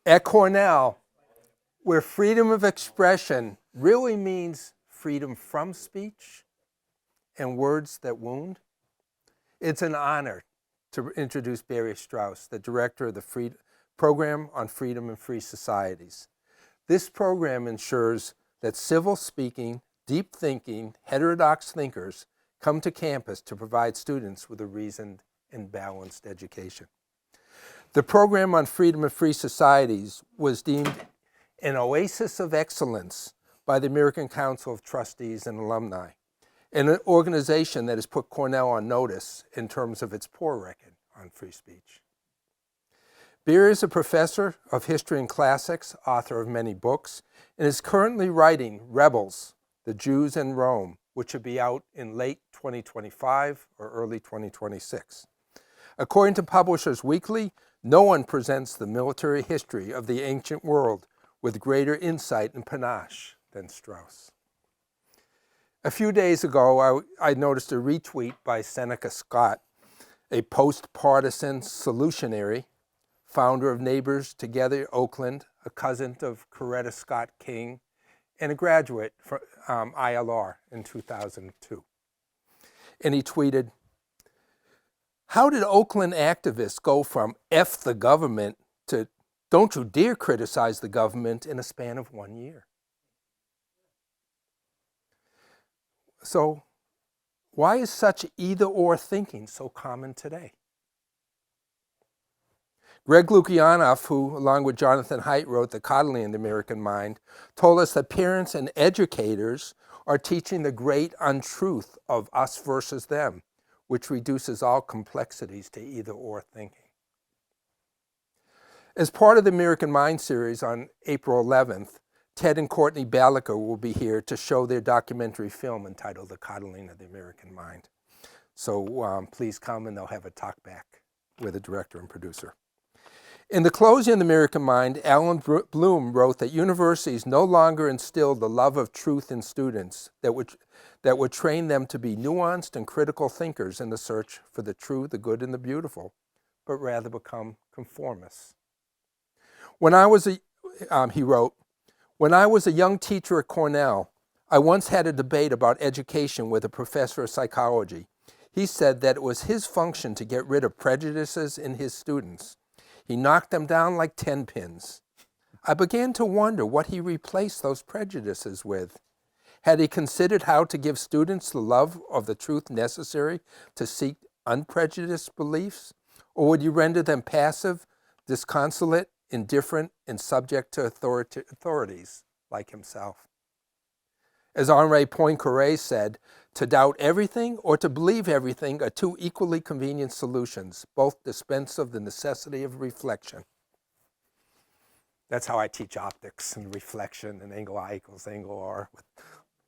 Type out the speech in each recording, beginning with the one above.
At Cornell, where freedom of expression really means freedom from speech and words that wound, it's an honor to introduce Barry Strauss, the director of the Program on Freedom and Free Societies. This program ensures that civil-speaking, deep-thinking, heterodox thinkers come to campus to provide students with a reasoned and balanced education. The Program on Freedom and Free Societies was deemed an oasis of excellence by the American Council of Trustees and Alumni, an organization that has put Cornell on notice in terms of its poor record on free speech. Beer is a professor of history and classics, author of many books, and is currently writing Rebels, the Jews and Rome, which will be out in late 2025 or early 2026. According to Publishers Weekly, no one presents the military history of the ancient world with greater insight and panache than Strauss. A few days ago, I noticed a retweet by Seneca Scott, a post-partisan solutionary, founder of Neighbors Together Oakland, a cousin of Coretta Scott King, and a graduate from ILR in 2002. And he tweeted, "How did Oakland activists go from F the government to don't you dare criticize the government in a span of 1 year?" So why is such either-or thinking so common today? Greg Lukianoff, who, along with Jonathan Haidt, wrote The Coddling of the American Mind, told us that parents and educators are teaching the great untruth of us versus them, which reduces all complexities to either-or thinking. As part of the American Mind series on April 11th, Ted and Courtney Balaker will be here to show their documentary film entitled The Coddling of the American Mind. So please come and they'll have a talk back with the director and producer. In the closing of the American Mind, Alan Bloom wrote that universities no longer instill the love of truth in students that would train them to be nuanced and critical thinkers in the search for the true, the good, and the beautiful, but rather become conformists. He wrote, "When I was a young teacher at Cornell, I once had a debate about education with a professor of psychology. He said that it was his function to get rid of prejudices in his students. He knocked them down like 10 pins. I began to wonder what he replaced those prejudices with. Had he considered how to give students the love of the truth necessary to seek unprejudiced beliefs? Or would he render them passive, disconsolate, indifferent, and subject to authorities like himself?" As Henri Poincaré said, "To doubt everything or to believe everything are two equally convenient solutions. Both dispense of the necessity of reflection." That's how I teach optics and reflection and angle I equals angle R with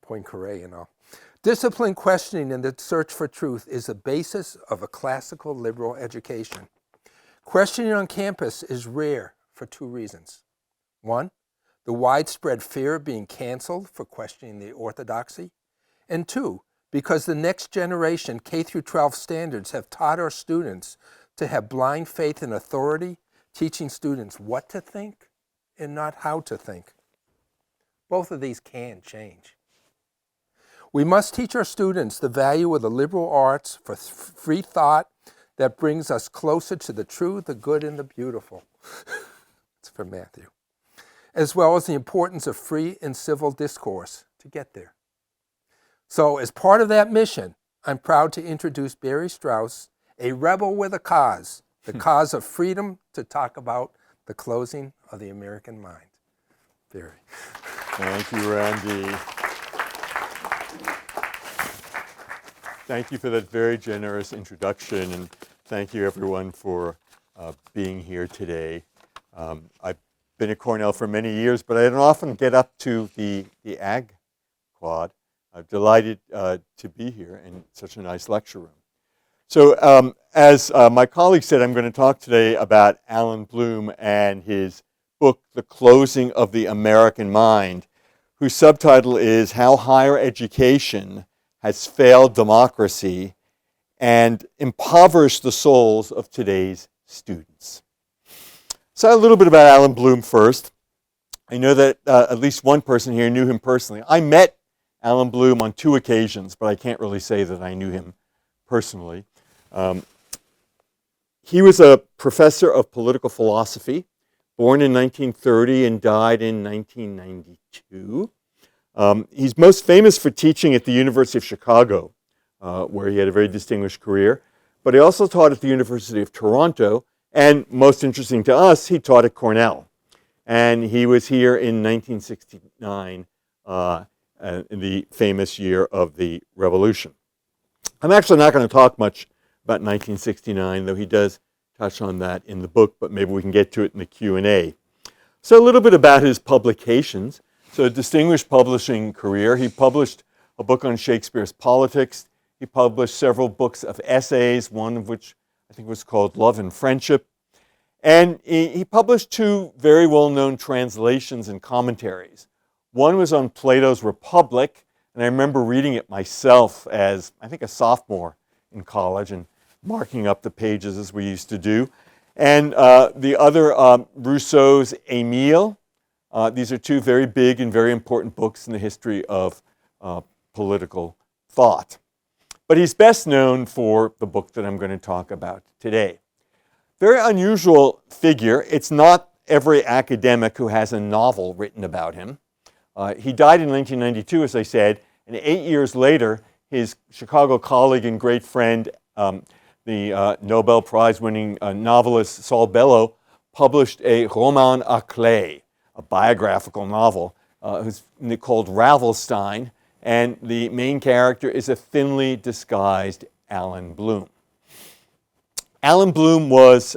Poincaré and all. Disciplined questioning in the search for truth is the basis of a classical liberal education. Questioning on campus is rare for two reasons. One, the widespread fear of being canceled for questioning the orthodoxy. And two, because the next generation K-12 standards have taught our students to have blind faith in authority, teaching students what to think and not how to think. Both of these can change. We must teach our students the value of the liberal arts for free thought that brings us closer to the true, the good, and the beautiful. It's from Matthew. As well as the importance of free and civil discourse to get there. So as part of that mission, I'm proud to introduce Barry Strauss, a rebel with a cause, the cause of freedom, to talk about the closing of the American mind. Barry. Thank you, Randy. Thank you for that very generous introduction, and thank you everyone for being here today. I've been at Cornell for many years, but I don't often get up to the Ag Quad. I'm delighted to be here in such a nice lecture room. So as my colleague said, I'm going to talk today about Alan Bloom and his book, The Closing of the American Mind, whose subtitle is How Higher Education Has Failed Democracy and Impoverished the Souls of Today's Students. So a little bit about Alan Bloom first. I know that at least one person here knew him personally. I met Alan Bloom on 2 occasions, but I can't really say that I knew him personally. He was a professor of political philosophy, born in 1930 and died in 1992. He's most famous for teaching at the University of Chicago, where he had a very distinguished career. But he also taught at the University of Toronto, and most interesting to us, he taught at Cornell. And he was here in 1969, in the famous year of the Revolution. I'm actually not going to talk much about 1969, though he does touch on that in the book, but maybe we can get to it in the Q&A. So a little bit about his publications. So a distinguished publishing career. He published a book on Shakespeare's politics. He published several books of essays, one of which I think was called Love and Friendship. And he published 2 very well-known translations and commentaries. One was on Plato's Republic, and I remember reading it myself as, I think, a sophomore in college and marking up the pages as we used to do. And the other, Rousseau's Émile. These are 2 very big and very important books in the history of political thought. But he's best known for the book that I'm going to talk about today. Very unusual figure. It's not every academic who has a novel written about him. He died in 1992, as I said, and 8 years later, his Chicago colleague and great friend, the Nobel Prize-winning novelist Saul Bellow, published a roman à clef, a biographical novel called Ravelstein, and the main character is a thinly disguised Alan Bloom. Alan Bloom was,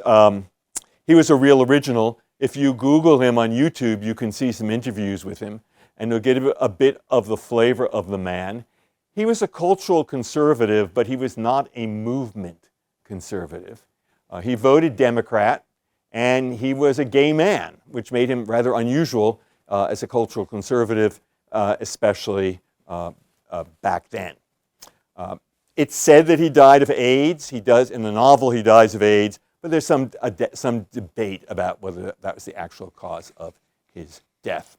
he was a real original. If you Google him on YouTube, you can see some interviews with him, and you'll get a bit of the flavor of the man. He was a cultural conservative, but he was not a movement conservative. He voted Democrat, and he was a gay man, which made him rather unusual as a cultural conservative, especially back then. It's said that he died of AIDS. He does, in the novel, he dies of AIDS, but there's some debate about whether that was the actual cause of his death.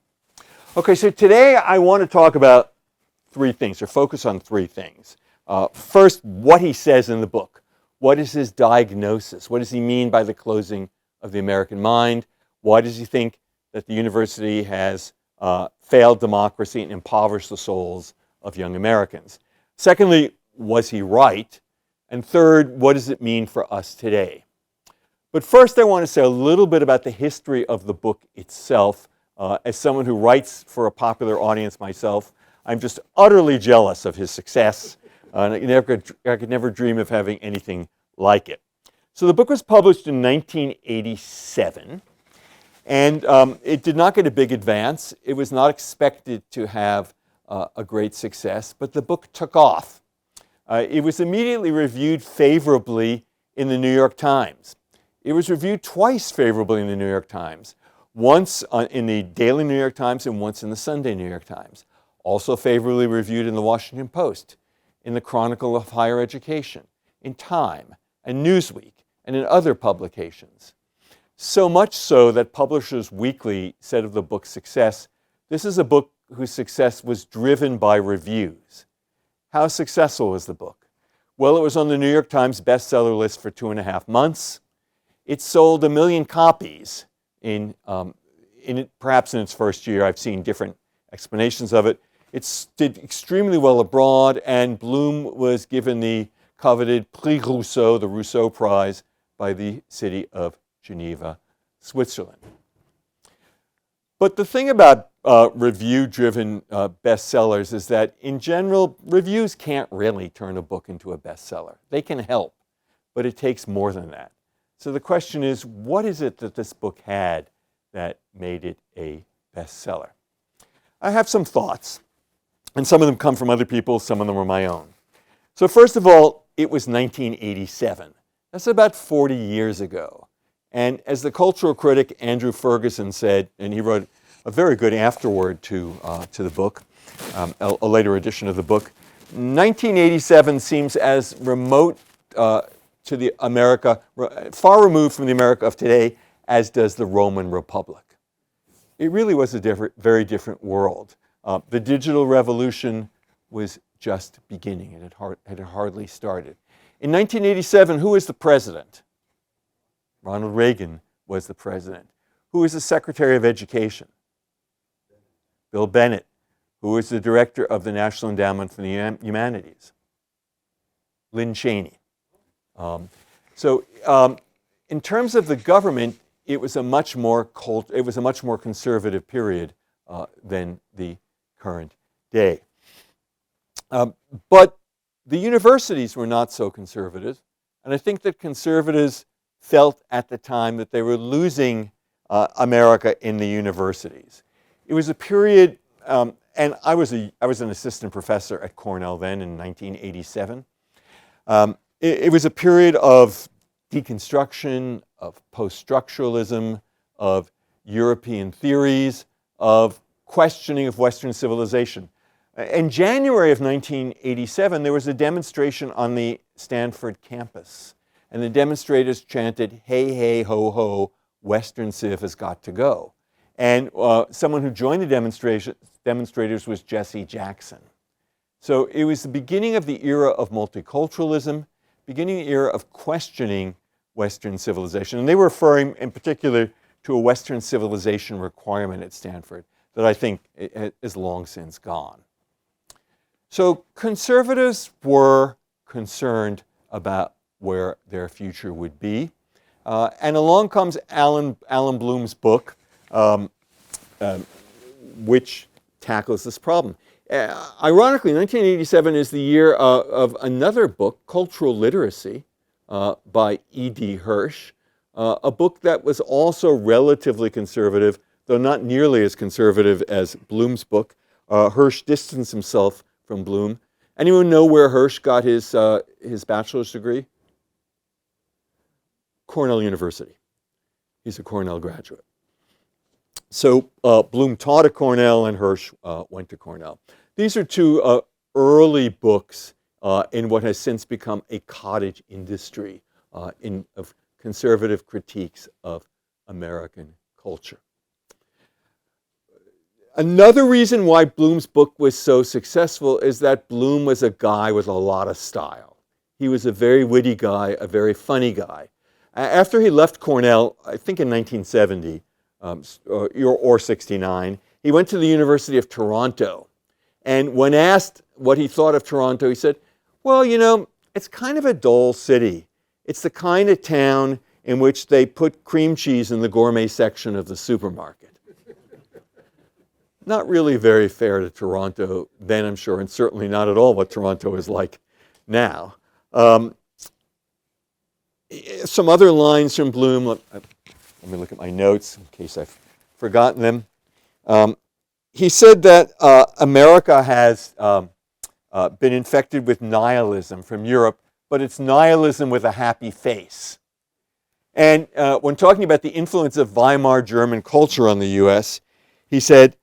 Okay, so today I want to talk about 3 things, or focus on 3 things. First, what he says in the book. What is his diagnosis? What does he mean by the closing of the American mind? Why does he think that the university has failed democracy and impoverished the souls of young Americans? Secondly, was he right? And third, what does it mean for us today? But first, I want to say a little bit about the history of the book itself. As someone who writes for a popular audience myself, I'm just utterly jealous of his success. I could never dream of having anything like it. So the book was published in 1987, and it did not get a big advance. It was not expected to have a great success, but the book took off. It was immediately reviewed favorably in the New York Times. It was reviewed twice favorably in the New York Times, once in the Daily New York Times and once in the Sunday New York Times. Also favorably reviewed in the Washington Post, in the Chronicle of Higher Education, in Time, and Newsweek, and in other publications. So much so that Publishers Weekly said of the book's success, this is a book whose success was driven by reviews. How successful was the book? Well, it was on the New York Times bestseller list for 2.5 months. It sold 1 million copies perhaps in its first year. I've seen different explanations of it. It did extremely well abroad, and Bloom was given the coveted Prix Rousseau, the Rousseau Prize, by the city of Geneva, Switzerland. But the thing about review-driven bestsellers is that, in general, reviews can't really turn a book into a bestseller. They can help, but it takes more than that. So the question is, what is it that this book had that made it a bestseller? I have some thoughts, and some of them come from other people, some of them are my own. So first of all, it was 1987. That's about 40 years ago. And as the cultural critic Andrew Ferguson said, and he wrote a very good afterword to the book, a later edition of the book, 1987 seems as remote to the America, far removed from the America of today, as does the Roman Republic. It really was a very different world. The digital revolution was just beginning. It had hardly started. In 1987, who was the president? Ronald Reagan was the president. Who was the Secretary of Education? Bill Bennett. Who was the director of the National Endowment for the Humanities? Lynn Cheney. In terms of the government, it was a much more conservative period than the current day. But the universities were not so conservative, and I think that conservatives felt at the time that they were losing America in the universities. It was a period, and I was an assistant professor at Cornell then in 1987. It was a period of deconstruction, of post-structuralism, of European theories, of questioning of Western civilization. In January of 1987, there was a demonstration on the Stanford campus, and the demonstrators chanted, "Hey, hey, ho, ho, Western Civ has got to go." And someone who joined the demonstrators was Jesse Jackson. So it was the beginning of the era of multiculturalism, beginning of the era of questioning Western civilization. And they were referring in particular to a Western civilization requirement at Stanford that I think is long since gone. So conservatives were concerned about where their future would be. And along comes Alan Bloom's book, which tackles this problem. Ironically, 1987 is the year of another book, Cultural Literacy, by E.D. Hirsch, a book that was also relatively conservative, though not nearly as conservative as Bloom's book. Hirsch distanced himself from Bloom. Anyone know where Hirsch got his bachelor's degree? Cornell University. He's a Cornell graduate. So Bloom taught at Cornell and Hirsch went to Cornell. These are two early books in what has since become a cottage industry of conservative critiques of American culture. Another reason why Bloom's book was so successful is that Bloom was a guy with a lot of style. He was a very witty guy, a very funny guy. After he left Cornell, I think in 1970 or 69, he went to the University of Toronto. And when asked what he thought of Toronto, he said, well, you know, it's kind of a dull city. It's the kind of town in which they put cream cheese in the gourmet section of the supermarket. Not really very fair to Toronto then, I'm sure, and certainly not at all what Toronto is like now. Some other lines from Bloom. Let me look at my notes in case I've forgotten them. He said that America has been infected with nihilism from Europe, but it's nihilism with a happy face. And when talking about the influence of Weimar German culture on the U.S., he said,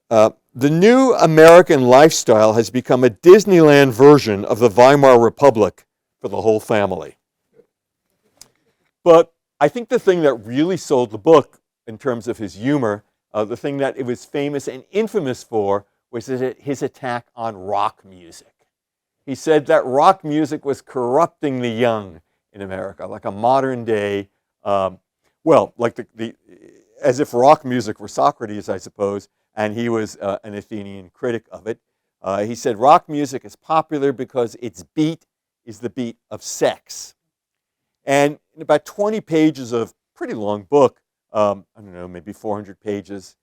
the new American lifestyle has become a Disneyland version of the Weimar Republic for the whole family. But I think the thing that really sold the book in terms of his humor, the thing that it was famous and infamous for, was his attack on rock music. He said that rock music was corrupting the young in America, like a modern day, like as if rock music were Socrates, I suppose, and he was an Athenian critic of it. He said rock music is popular because its beat is the beat of sex. And in about 20 pages of pretty long book, I don't know, maybe 400 pages,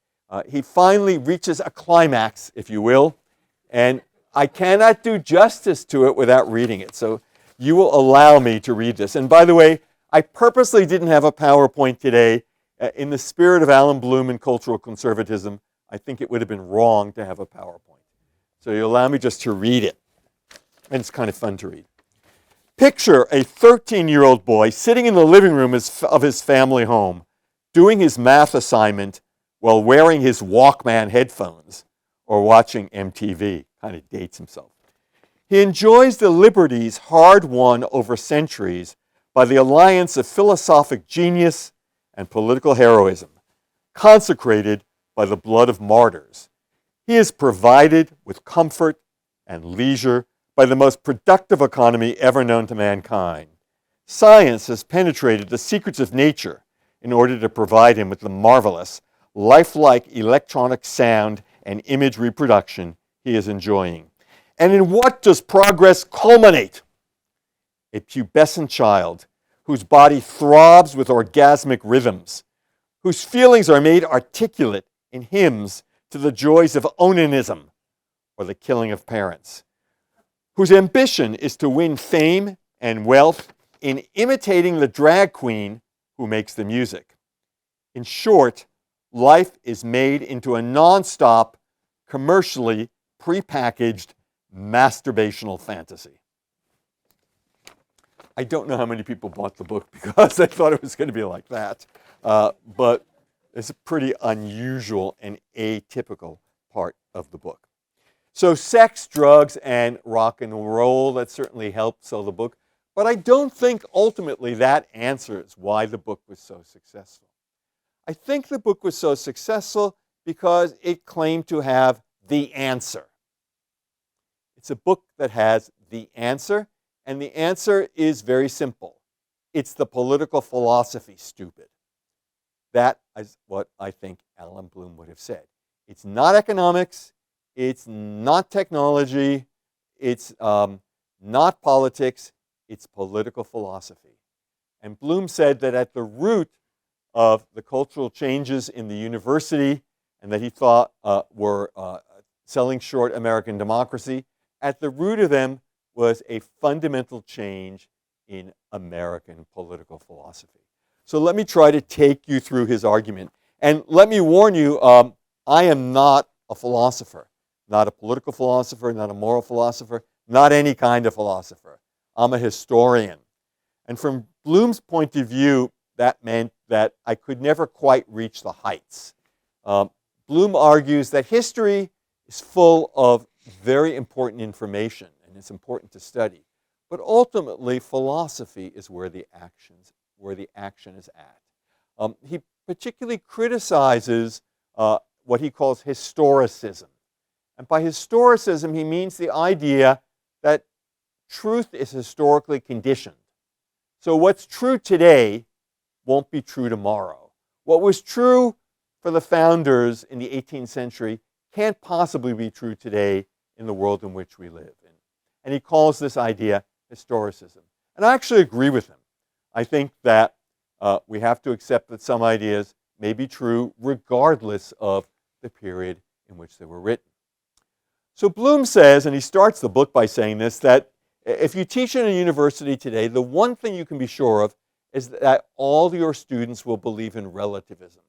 he finally reaches a climax, if you will, and I cannot do justice to it without reading it. So you will allow me to read this. And by the way, I purposely didn't have a PowerPoint today. In the spirit of Alan Bloom and cultural conservatism, I think it would have been wrong to have a PowerPoint. So you allow me just to read it. And it's kind of fun to read. Picture a 13-year-old boy sitting in the living room of his family home, doing his math assignment while wearing his Walkman headphones or watching MTV. Kind of dates himself. He enjoys the liberties hard won over centuries by the alliance of philosophic genius and political heroism, consecrated by the blood of martyrs. He is provided with comfort and leisure by the most productive economy ever known to mankind. Science has penetrated the secrets of nature in order to provide him with the marvelous, lifelike electronic sound and image reproduction he is enjoying. And in what does progress culminate? A pubescent child whose body throbs with orgasmic rhythms, whose feelings are made articulate in hymns to the joys of onanism or the killing of parents, whose ambition is to win fame and wealth in imitating the drag queen who makes the music. In short, life is made into a nonstop, commercially prepackaged masturbational fantasy. I don't know how many people bought the book because they thought it was going to be like that, but it's a pretty unusual and atypical part of the book. So sex, drugs, and rock and roll, that certainly helped sell the book, but I don't think ultimately that answers why the book was so successful. I think the book was so successful because it claimed to have the answer. It's a book that has the answer, and the answer is very simple. It's the political philosophy, stupid. That is what I think Alan Bloom would have said. It's not economics, it's not technology, it's not politics, it's political philosophy. And Bloom said that at the root of the cultural changes in the university, and that he thought were selling short American democracy, at the root of them was a fundamental change in American political philosophy. So let me try to take you through his argument. And let me warn you, I am not a philosopher, not a political philosopher, not a moral philosopher, not any kind of philosopher. I'm a historian. And from Bloom's point of view, that meant that I could never quite reach the heights. Bloom argues that history is full of very important information, and it's important to study. But ultimately, philosophy is where the action is at. He particularly criticizes what he calls historicism. And by historicism, he means the idea that truth is historically conditioned. So what's true today won't be true tomorrow. What was true for the founders in the 18th century can't possibly be true today in the world in which we live in. And he calls this idea historicism. And I actually agree with him. I think that we have to accept that some ideas may be true regardless of the period in which they were written. So Bloom says, and he starts the book by saying this, that if you teach in a university today, the one thing you can be sure of is that all your students will believe in relativism.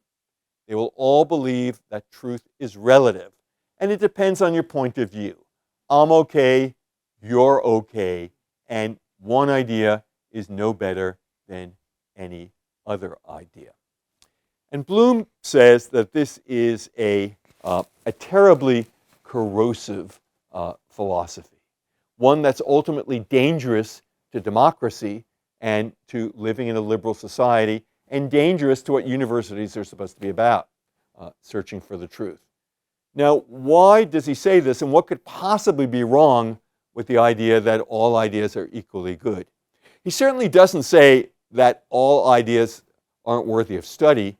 They will all believe that truth is relative, and it depends on your point of view. I'm okay, you're okay, and one idea is no better than any other idea. And Bloom says that this is a terribly corrosive philosophy, one that's ultimately dangerous to democracy and to living in a liberal society, and dangerous to what universities are supposed to be about, searching for the truth. Now, why does he say this, and what could possibly be wrong with the idea that all ideas are equally good? He certainly doesn't say that all ideas aren't worthy of study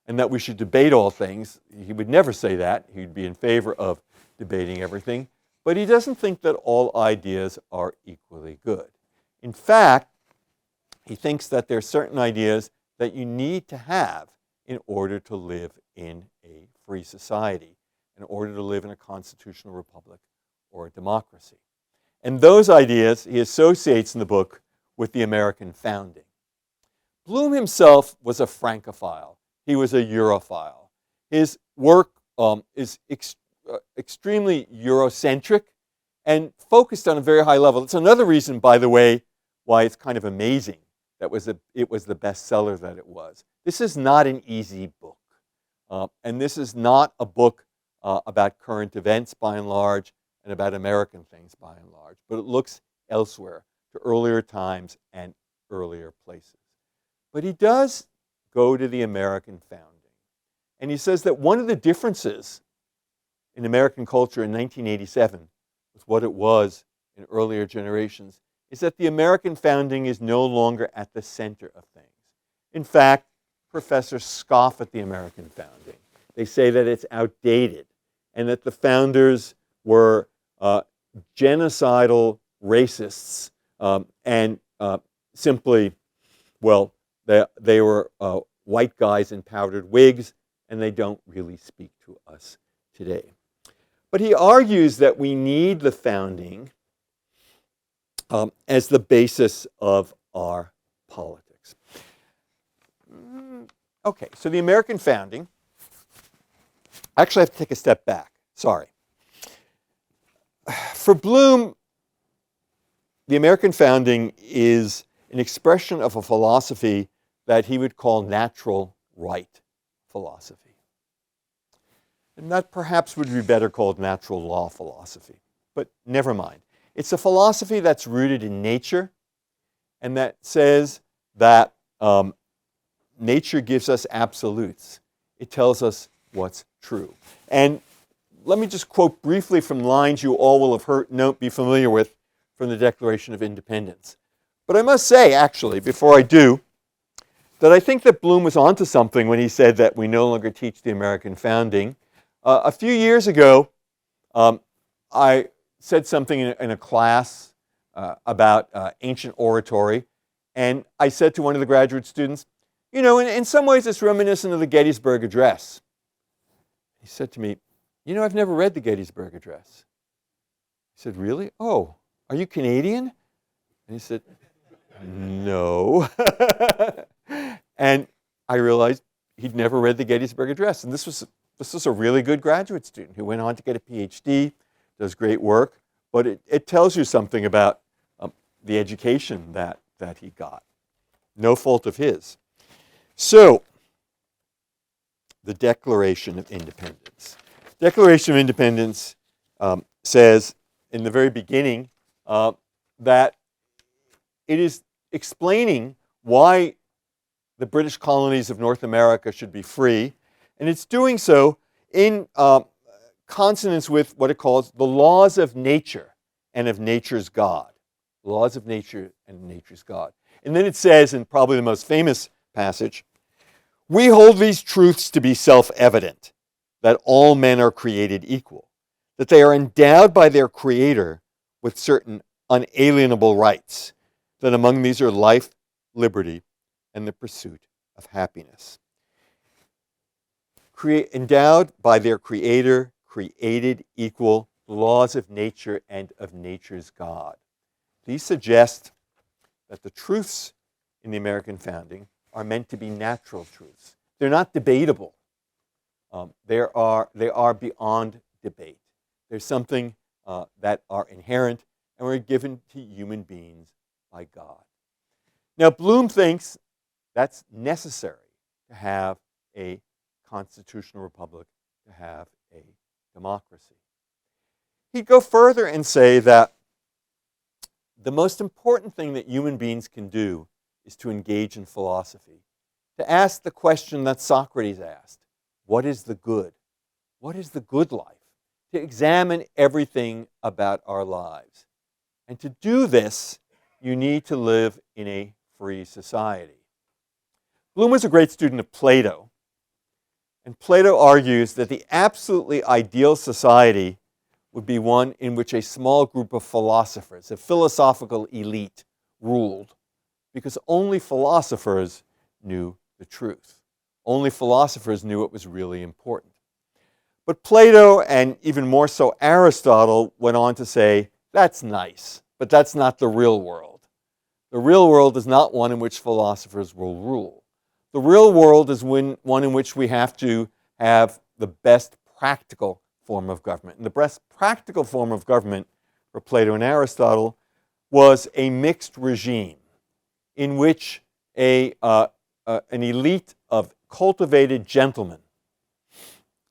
and that we should debate all things. He would never say that. He'd be in favor of debating everything. But he doesn't think that all ideas are equally good. In fact, he thinks that there are certain ideas that you need to have in order to live in a free society, in order to live in a constitutional republic or a democracy. And those ideas he associates in the book with the American founding. Bloom himself was a Francophile. He was a Europhile. His work is extremely Eurocentric and focused on a very high level. It's another reason, by the way, why it's kind of amazing that it was the bestseller that it was. This is not an easy book. And this is not a book about current events, by and large, and about American things, by and large. But it looks elsewhere, to earlier times and earlier places. But he does go to the American founding. And he says that one of the differences in American culture in 1987 with what it was in earlier generations is that the American founding is no longer at the center of things. In fact, professors scoff at the American founding. They say that it's outdated and that the founders were genocidal racists and simply, well, they were white guys in powdered wigs, and they don't really speak to us today. But he argues that we need the founding as the basis of our politics. Okay, so the American founding, actually I have to take a step back, sorry. For Bloom, the American founding is an expression of a philosophy that he would call natural right philosophy. And that perhaps would be better called natural law philosophy, but never mind. It's a philosophy that's rooted in nature and that says that nature gives us absolutes. It tells us what's true. And let me just quote briefly from lines you all will have be familiar with from the Declaration of Independence. But I must say, actually, before I do, that I think that Bloom was onto something when he said that we no longer teach the American founding. A few years ago, I said something in a class about ancient oratory, and I said to one of the graduate students, you know, in some ways it's reminiscent of the Gettysburg Address. He said to me, you know, I've never read the Gettysburg Address. He said, really? Oh, are you Canadian? And he said, no. And I realized he'd never read the Gettysburg Address. And this was a really good graduate student who went on to get a PhD, does great work. But it tells you something about the education that he got. No fault of his. So, the Declaration of Independence. Declaration of Independence says in the very beginning that it is explaining why the British colonies of North America should be free, and it's doing so in consonance with what it calls the laws of nature and of nature's God. Laws of nature and nature's God. And then it says, in probably the most famous passage, we hold these truths to be self-evident, that all men are created equal, that they are endowed by their Creator with certain unalienable rights, that among these are life, liberty, and the pursuit of happiness. Endowed by their Creator, created equal, laws of nature and of nature's God. These suggest that the truths in the American founding are meant to be natural truths. They're not debatable. They are beyond debate. There's something that are inherent and were given to human beings by God. Now, Bloom thinks that's necessary to have a constitutional republic, to have a democracy. He'd go further and say that the most important thing that human beings can do is to engage in philosophy, to ask the question that Socrates asked, what is the good? What is the good life? To examine everything about our lives. And to do this, you need to live in a free society. Bloom was a great student of Plato, and Plato argues that the absolutely ideal society would be one in which a small group of philosophers, a philosophical elite, ruled, because only philosophers knew the truth. Only philosophers knew what was really important. But Plato, and even more so Aristotle, went on to say, that's nice, but that's not the real world. The real world is not one in which philosophers will rule. The real world is one in which we have to have the best practical form of government. And the best practical form of government for Plato and Aristotle was a mixed regime in which an elite of cultivated gentlemen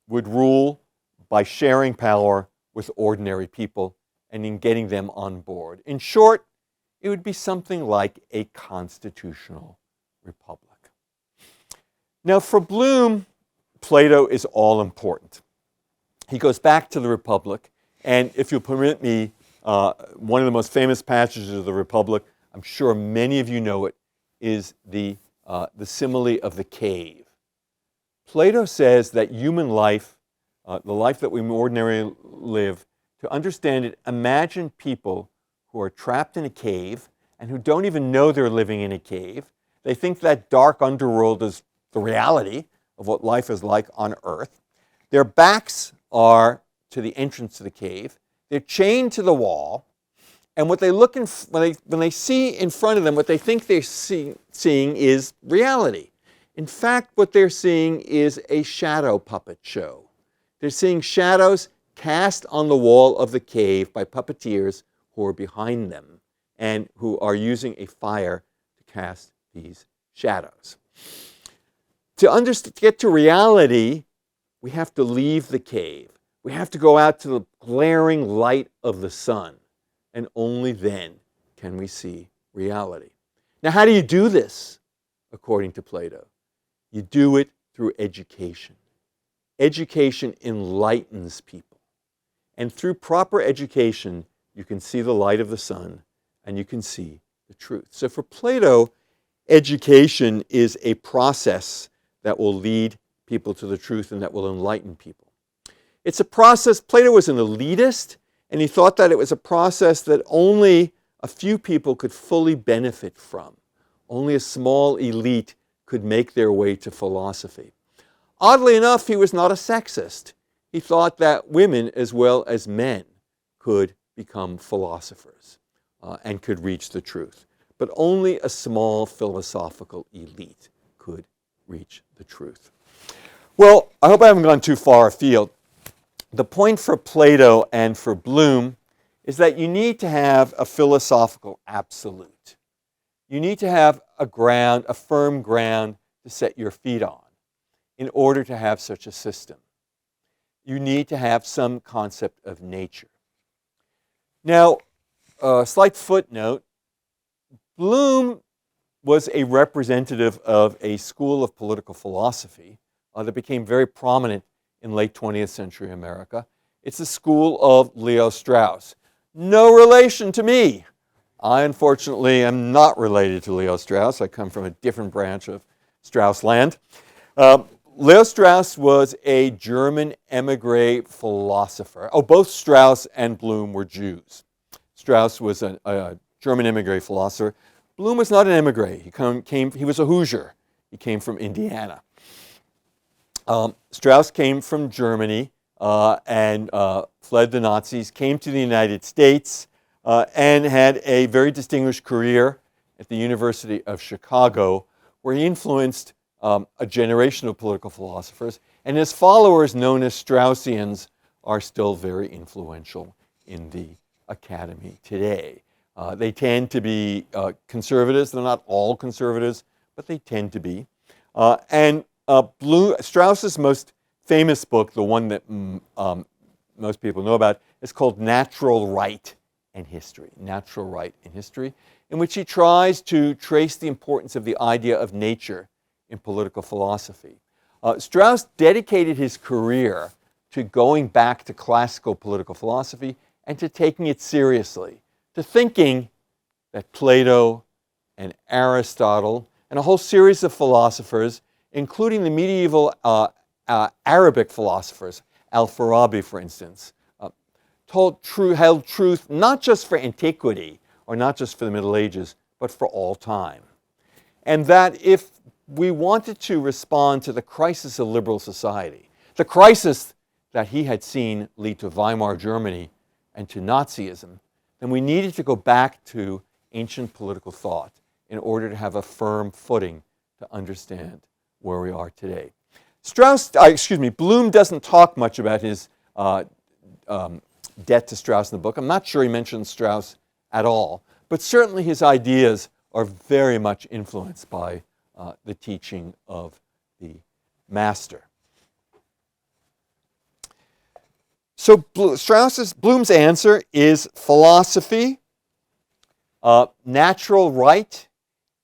would rule by sharing power with ordinary people and in getting them on board. In short, it would be something like a constitutional republic. Now, for Bloom, Plato is all important. He goes back to the Republic, and if you'll permit me, one of the most famous passages of the Republic, I'm sure many of you know it, is the simile of the cave. Plato says that human life, the life that we ordinarily live, to understand it, imagine people who are trapped in a cave and who don't even know they're living in a cave. They think that dark underworld is the reality of what life is like on Earth. Their backs are to the entrance to the cave. They're chained to the wall. And what they look when they see in front of them, what they think they're seeing is reality. In fact, what they're seeing is a shadow puppet show. They're seeing shadows cast on the wall of the cave by puppeteers who are behind them and who are using a fire to cast these shadows. To get to reality, we have to leave the cave. We have to go out to the glaring light of the sun, and only then can we see reality. Now, how do you do this, according to Plato? You do it through education. Education enlightens people. And through proper education, you can see the light of the sun and you can see the truth. So for Plato, education is a process that will lead people to the truth and that will enlighten people. It's a process. Plato was an elitist, and he thought that it was a process that only a few people could fully benefit from. Only a small elite could make their way to philosophy. Oddly enough, he was not a sexist. He thought that women as well as men could become philosophers and could reach the truth. But only a small philosophical elite could reach the truth. Well, I hope I haven't gone too far afield. The point for Plato and for Bloom is that you need to have a philosophical absolute. You need to have a firm ground to set your feet on in order to have such a system. You need to have some concept of nature. Now, a slight footnote, Bloom was a representative of a school of political philosophy that became very prominent in late 20th century America. It's the school of Leo Strauss. No relation to me. I, unfortunately, am not related to Leo Strauss. I come from a different branch of Strauss land. Leo Strauss was a German emigre philosopher. Oh, both Strauss and Bloom were Jews. Strauss was a German emigre philosopher. Bloom was not an emigre. He was a Hoosier. He came from Indiana. Strauss came from Germany and fled the Nazis, came to the United States, and had a very distinguished career at the University of Chicago, where he influenced a generation of political philosophers, and his followers, known as Straussians, are still very influential in the academy today. They tend to be conservatives. They're not all conservatives, but they tend to be. Strauss's most famous book, the one that most people know about, is called Natural Right and History. Natural Right and History, in which he tries to trace the importance of the idea of nature in political philosophy. Strauss dedicated his career to going back to classical political philosophy and to taking it seriously, to thinking that Plato and Aristotle and a whole series of philosophers, including the medieval Arabic philosophers, Al-Farabi, for instance, held truth not just for antiquity or not just for the Middle Ages, but for all time. And that if we wanted to respond to the crisis of liberal society, the crisis that he had seen lead to Weimar Germany and to Nazism, then we needed to go back to ancient political thought in order to have a firm footing to understand where we are today. Bloom doesn't talk much about his debt to Strauss in the book. I'm not sure he mentions Strauss at all, but certainly his ideas are very much influenced by the teaching of the master. So Bloom's answer is philosophy, natural right,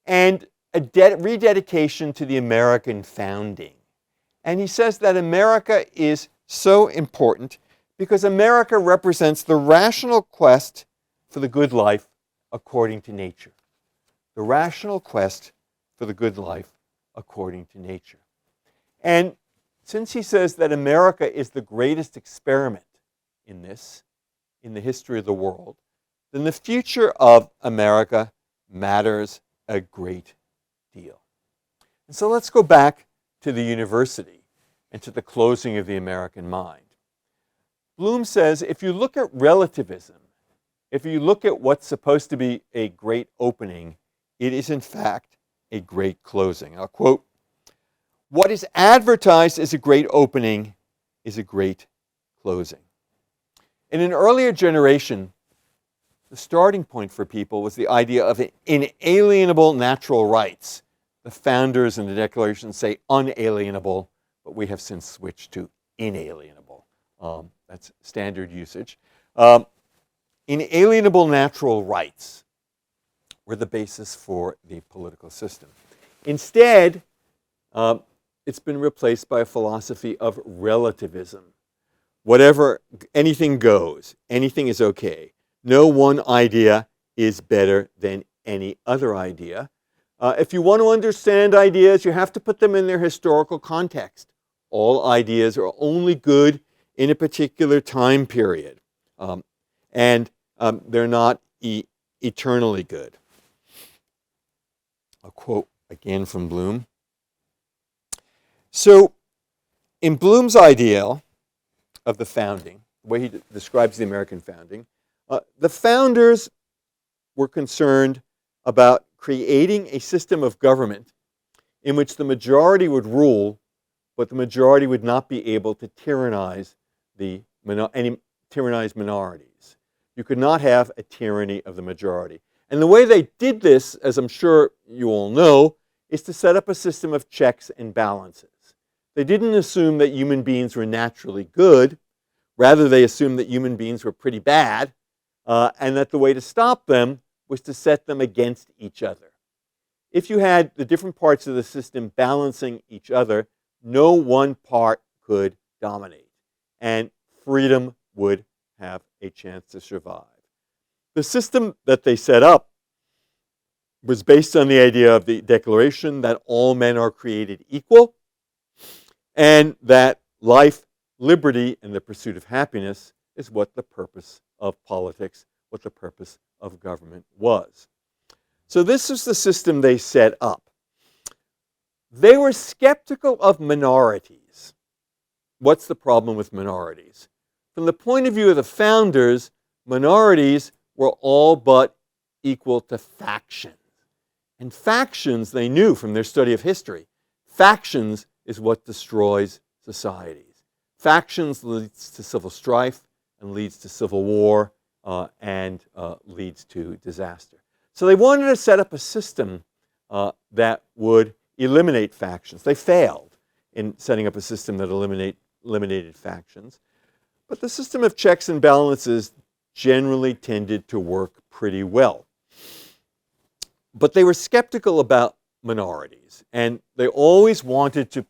and a rededication to the American founding. And he says that America is so important because America represents the rational quest for the good life according to nature. The rational quest for the good life according to nature. And since he says that America is the greatest experiment in this, in the history of the world, then the future of America matters a great deal. And so let's go back to the university and to the closing of the American mind. Bloom says if you look at relativism, if you look at what's supposed to be a great opening, it is in fact a great closing. I'll quote, "What is advertised as a great opening is a great closing." In an earlier generation, the starting point for people was the idea of inalienable natural rights. The founders in the Declaration say unalienable, but we have since switched to inalienable. That's standard usage. Inalienable natural rights were the basis for the political system. Instead, it's been replaced by a philosophy of relativism. Whatever, anything goes, anything is okay. No one idea is better than any other idea. If you want to understand ideas, you have to put them in their historical context. All ideas are only good in a particular time period, and they're not eternally good. A quote again from Bloom. So, in Bloom's ideal of the founding, the way he describes the American founding, the founders were concerned about creating a system of government in which the majority would rule, but the majority would not be able to tyrannize minorities. You could not have a tyranny of the majority. And the way they did this, as I'm sure you all know, is to set up a system of checks and balances. They didn't assume that human beings were naturally good. Rather, they assumed that human beings were pretty bad, and that the way to stop them was to set them against each other. If you had the different parts of the system balancing each other, no one part could dominate, and freedom would have a chance to survive. The system that they set up was based on the idea of the Declaration that all men are created equal, and that life, liberty, and the pursuit of happiness is what the purpose of politics, what the purpose of government was. So this is the system they set up. They were skeptical of minorities. What's the problem with minorities? From the point of view of the founders, minorities were all but equal to factions. And factions, they knew from their study of history, factions is what destroys societies. Factions leads to civil strife and leads to civil war and leads to disaster. So they wanted to set up a system that would eliminate factions. They failed in setting up a system that eliminated factions. But the system of checks and balances generally tended to work pretty well. But they were skeptical about minorities, and they always wanted to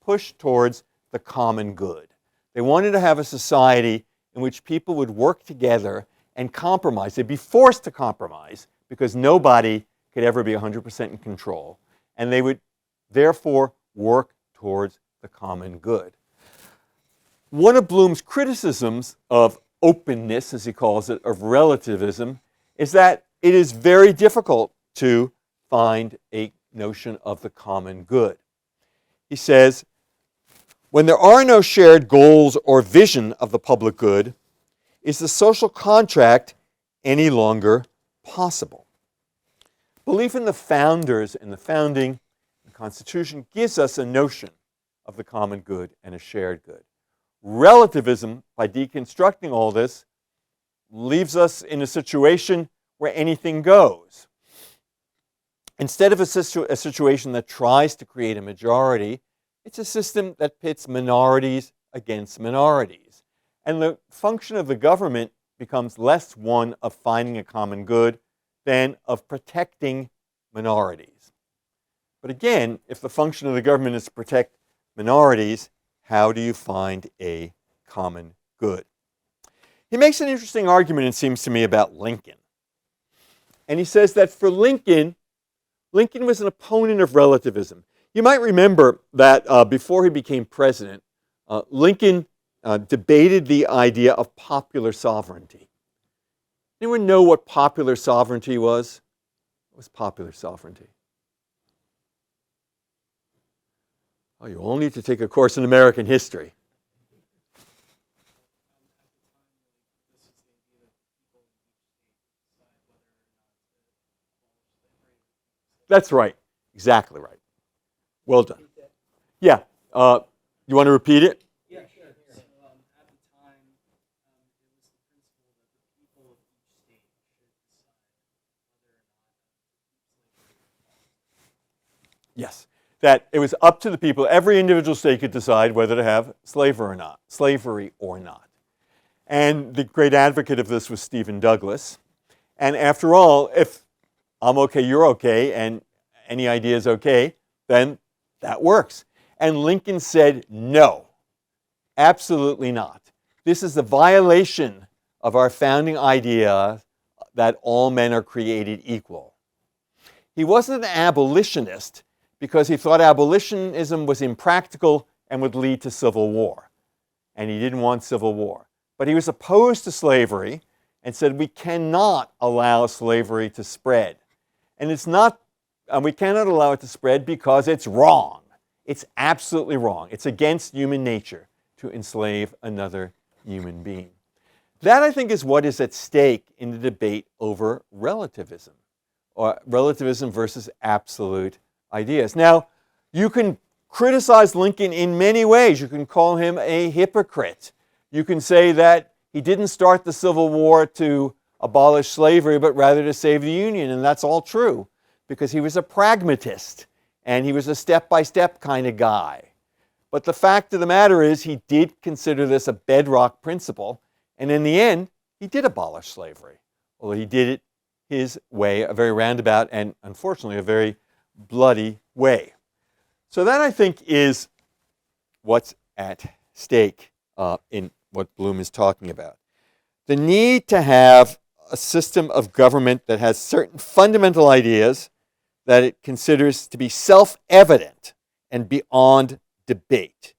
push towards the common good. They wanted to have a society in which people would work together and compromise. They'd be forced to compromise because nobody could ever be 100% in control. And they would therefore work towards the common good. One of Bloom's criticisms of openness, as he calls it, of relativism, is that it is very difficult to find a notion of the common good. He says, when there are no shared goals or vision of the public good, is the social contract any longer possible? Belief in the founders and the founding, the Constitution, gives us a notion of the common good and a shared good. Relativism, by deconstructing all this, leaves us in a situation where anything goes. Instead of a situation that tries to create a majority, it's a system that pits minorities against minorities. And the function of the government becomes less one of finding a common good than of protecting minorities. But again, if the function of the government is to protect minorities, how do you find a common good? He makes an interesting argument, it seems to me, about Lincoln. And he says that for Lincoln, Lincoln was an opponent of relativism. You might remember that before he became president, Lincoln debated the idea of popular sovereignty. Anyone know what popular sovereignty was? What was popular sovereignty? Oh, you all need to take a course in American history. That's right. Exactly right. Well done. Yeah. You want to repeat it? Yeah, sure. So at the time, it was the principle that the people of each state should decide whether or not. Yes. That it was up to the people. Every individual state could decide whether to have slavery or not. And the great advocate of this was Stephen Douglas. And after all, if I'm okay, you're okay, and any idea is okay, then that works. And Lincoln said, no, absolutely not. This is a violation of our founding idea that all men are created equal. He wasn't an abolitionist because he thought abolitionism was impractical and would lead to civil war. And he didn't want civil war. But he was opposed to slavery and said we cannot allow slavery to spread. And we cannot allow it to spread because it's wrong. It's absolutely wrong. It's against human nature to enslave another human being. That, I think, is what is at stake in the debate over relativism, or relativism versus absolute ideas. Now, you can criticize Lincoln in many ways. You can call him a hypocrite. You can say that he didn't start the Civil War to abolish slavery, but rather to save the Union, and that's all true, because he was a pragmatist, and he was a step-by-step kind of guy. But the fact of the matter is he did consider this a bedrock principle, and in the end, he did abolish slavery. Although he did it his way, a very roundabout and, unfortunately, a very bloody way. So that, I think, is what's at stake in what Bloom is talking about. The need to have a system of government that has certain fundamental ideas that it considers to be self-evident and beyond debate.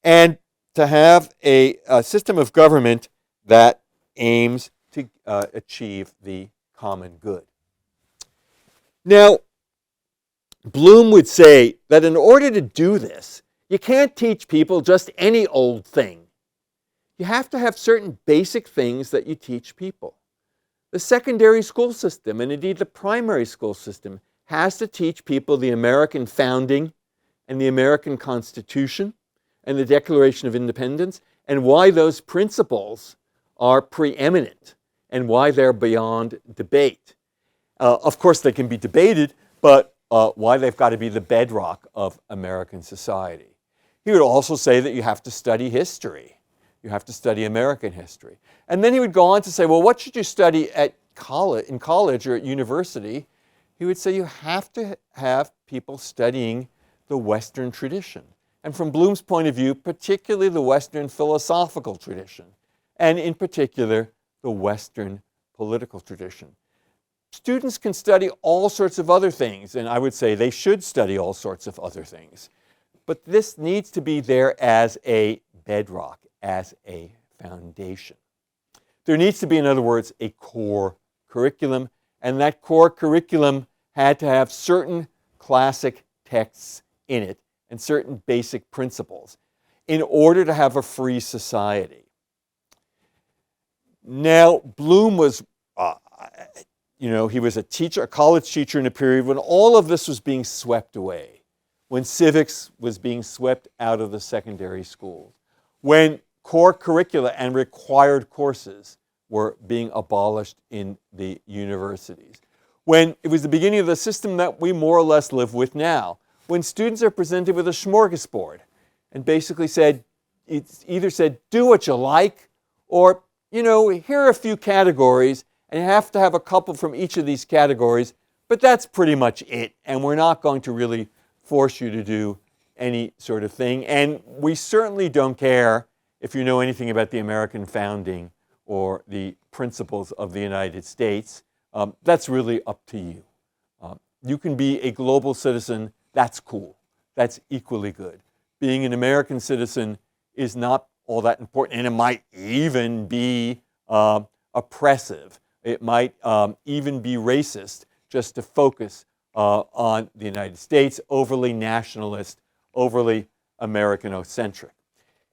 And to have a system of government that aims to achieve the common good. Now, Bloom would say that in order to do this, you can't teach people just any old thing. You have to have certain basic things that you teach people. The secondary school system, and indeed the primary school system, has to teach people the American founding and the American Constitution and the Declaration of Independence, and why those principles are preeminent and why they're beyond debate. Of course, they can be debated, but why they've got to be the bedrock of American society. He would also say that you have to study history. You have to study American history. And then he would go on to say, well, what should you study in college or at university? He would say you have to have people studying the Western tradition. And from Bloom's point of view, particularly the Western philosophical tradition, and in particular, the Western political tradition. Students can study all sorts of other things, and I would say they should study all sorts of other things. But this needs to be there as a bedrock, as a foundation. There needs to be, in other words, a core curriculum, and that core curriculum had to have certain classic texts in it and certain basic principles in order to have a free society. Now, Bloom was, he was a teacher, a college teacher in a period when all of this was being swept away, when civics was being swept out of the secondary schools, when core curricula and required courses were being abolished in the universities, when it was the beginning of the system that we more or less live with now, when students are presented with a smorgasbord and basically said, it's either said, do what you like, or, here are a few categories, and you have to have a couple from each of these categories, But that's pretty much it, and we're not going to really force you to do any sort of thing. And we certainly don't care if you know anything about the American founding or the principles of the United States. That's really up to you. You can be a global citizen. That's cool. That's equally good. Being an American citizen is not all that important, and it might even be oppressive. It might even be racist just to focus on the United States, overly nationalist, overly Americanocentric.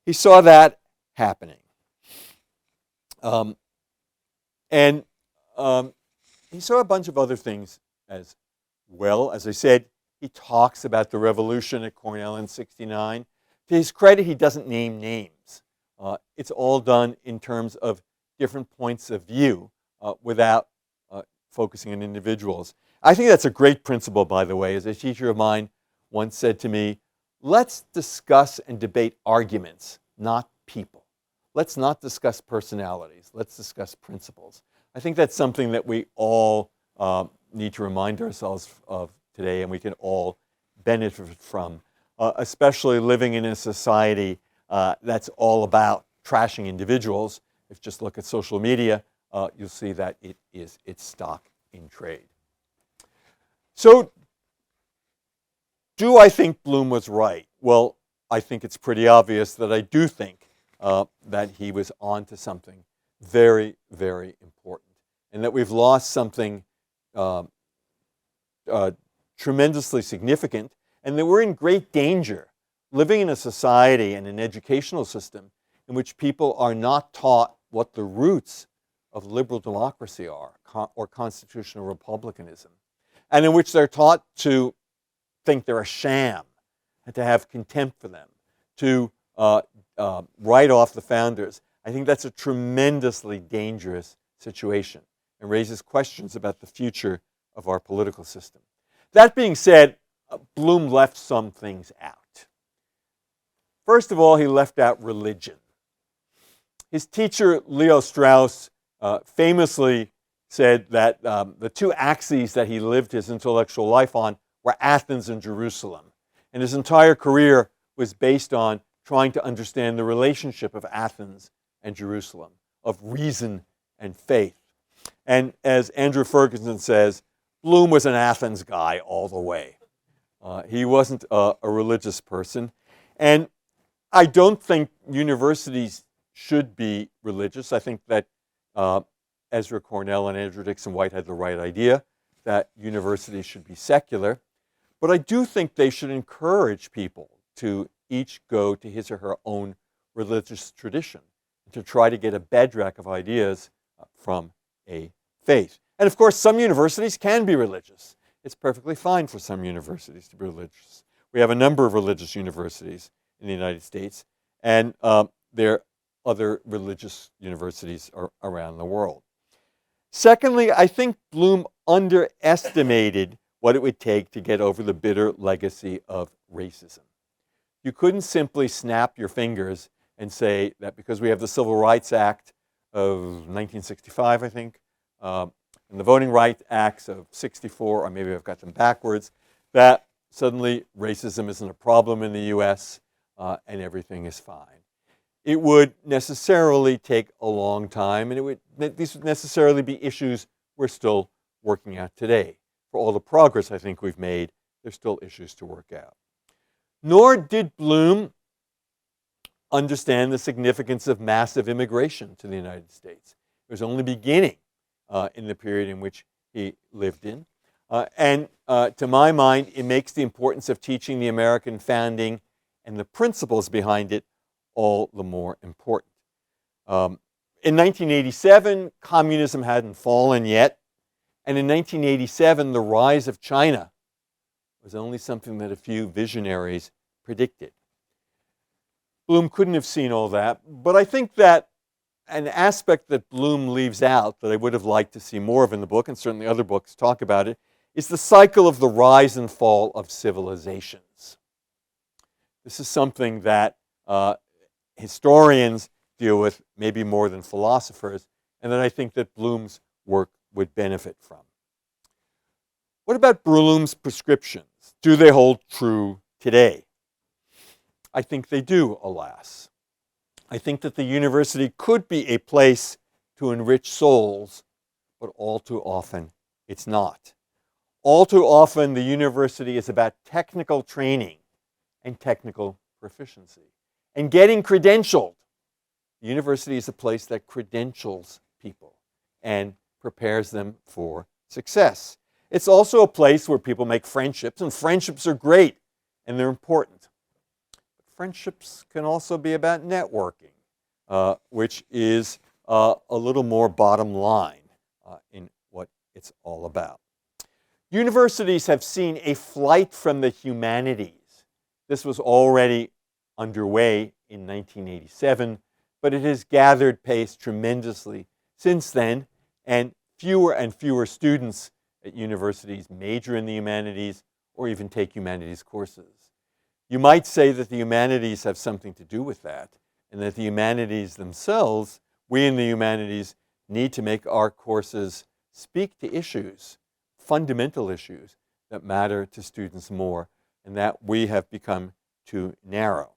He saw that happening. And he saw a bunch of other things as well. As I said, he talks about the revolution at Cornell in '69. To his credit, he doesn't name names. It's all done in terms of different points of view without focusing on individuals. I think that's a great principle, by the way. As a teacher of mine once said to me, let's discuss and debate arguments, not people. Let's not discuss personalities. Let's discuss principles. I think that's something that we all need to remind ourselves of today, and we can all benefit from, especially living in a society that's all about trashing individuals. If you just look at social media, you'll see that it's stock in trade. So, do I think Bloom was right? Well, I think it's pretty obvious that I do think that he was on to something very, very important, and that we've lost something tremendously significant, and that we're in great danger living in a society and an educational system in which people are not taught what the roots of liberal democracy are, or constitutional republicanism, and in which they're taught to think they're a sham and to have contempt for them, to write off the founders. I think that's a tremendously dangerous situation and raises questions about the future of our political system. That being said, Bloom left some things out. First of all, he left out religion. His teacher, Leo Strauss, famously said that the two axes that he lived his intellectual life on were Athens and Jerusalem. And his entire career was based on trying to understand the relationship of Athens and Jerusalem, of reason and faith. And as Andrew Ferguson says, Bloom was an Athens guy all the way. He wasn't a religious person. And I don't think universities should be religious. I think that Ezra Cornell and Andrew Dixon White had the right idea that universities should be secular. But I do think they should encourage people to each go to his or her own religious tradition, to try to get a bedrock of ideas from a faith. And of course, some universities can be religious. It's perfectly fine for some universities to be religious. We have a number of religious universities in the United States, and there are other religious universities around the world. Secondly, I think Bloom underestimated what it would take to get over the bitter legacy of racism. You couldn't simply snap your fingers and say that because we have the Civil Rights Act of 1965, I think, and the Voting Rights Acts of '64, or maybe I've got them backwards, that suddenly racism isn't a problem in the U.S. And everything is fine. It would necessarily take a long time, and these would necessarily be issues we're still working out today. For all the progress I think we've made, there's still issues to work out. Nor did Bloom understand the significance of massive immigration to the United States. It was only beginning in the period in which he lived in. And to my mind, it makes the importance of teaching the American founding and the principles behind it all the more important. In 1987, communism hadn't fallen yet. And in 1987, the rise of China was only something that a few visionaries predicted. Bloom couldn't have seen all that, but I think that an aspect that Bloom leaves out that I would have liked to see more of in the book, and certainly other books talk about it, is the cycle of the rise and fall of civilizations. This is something that historians deal with maybe more than philosophers, and that I think that Bloom's work would benefit from. What about Bloom's prescriptions? Do they hold true today? I think they do, alas. I think that the university could be a place to enrich souls, but all too often it's not. All too often the university is about technical training and technical proficiency and getting credentialed. The university is a place that credentials people and prepares them for success. It's also a place where people make friendships, and friendships are great and they're important. But friendships can also be about networking, which is a little more bottom line in what it's all about. Universities have seen a flight from the humanities. This was already underway in 1987, but it has gathered pace tremendously since then, and fewer students at universities major in the humanities or even take humanities courses. You might say that the humanities have something to do with that, and that the humanities themselves, we in the humanities, need to make our courses speak to issues, fundamental issues that matter to students more, and that we have become too narrow.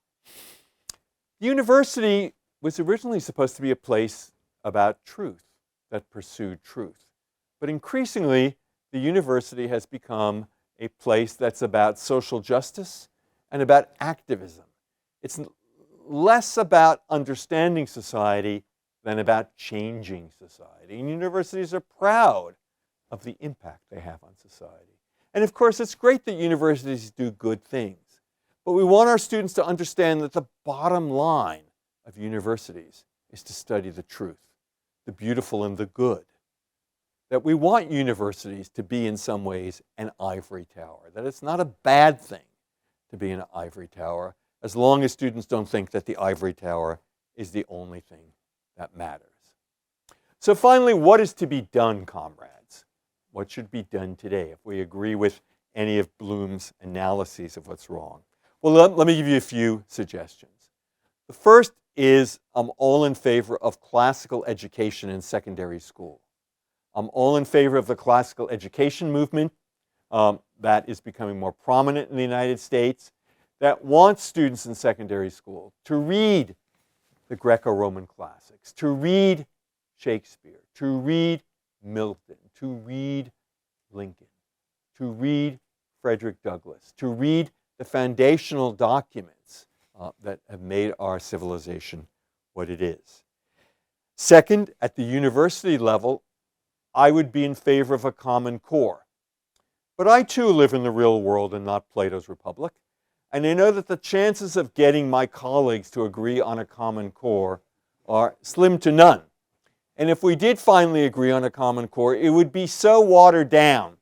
The university was originally supposed to be a place about truth, that pursued truth. But increasingly, the university has become a place that's about social justice and about activism. It's less about understanding society than about changing society. And universities are proud of the impact they have on society. And of course, it's great that universities do good things. But we want our students to understand that the bottom line of universities is to study the truth, the beautiful and the good. That we want universities to be in some ways an ivory tower, that it's not a bad thing to be an ivory tower, as long as students don't think that the ivory tower is the only thing that matters. So finally, what is to be done, comrades? What should be done today if we agree with any of Bloom's analyses of what's wrong? Well, let me give you a few suggestions. The first is I'm all in favor of classical education in secondary school. I'm all in favor of the classical education movement that is becoming more prominent in the United States, that wants students in secondary school to read the Greco-Roman classics, to read Shakespeare, to read Milton, to read Lincoln, to read Frederick Douglass, to read the foundational documents that have made our civilization what it is. Second, at the university level, I would be in favor of a common core. But I too live in the real world and not Plato's Republic. And I know that the chances of getting my colleagues to agree on a common core are slim to none. And if we did finally agree on a common core, it would be so watered down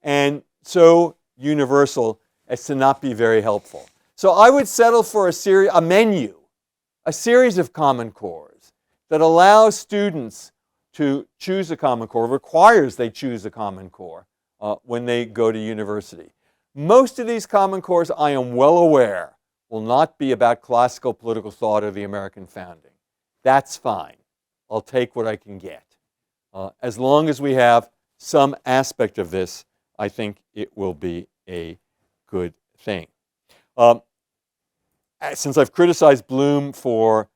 and so universal as to not be very helpful. So I would settle for a series of common cores that allows students to choose a common core, requires they choose a common core when they go to university. Most of these common cores, I am well aware, will not be about classical political thought or the American founding. That's fine. I'll take what I can get. As long as we have some aspect of this, I think it will be a good thing. Since I've criticized Bloom for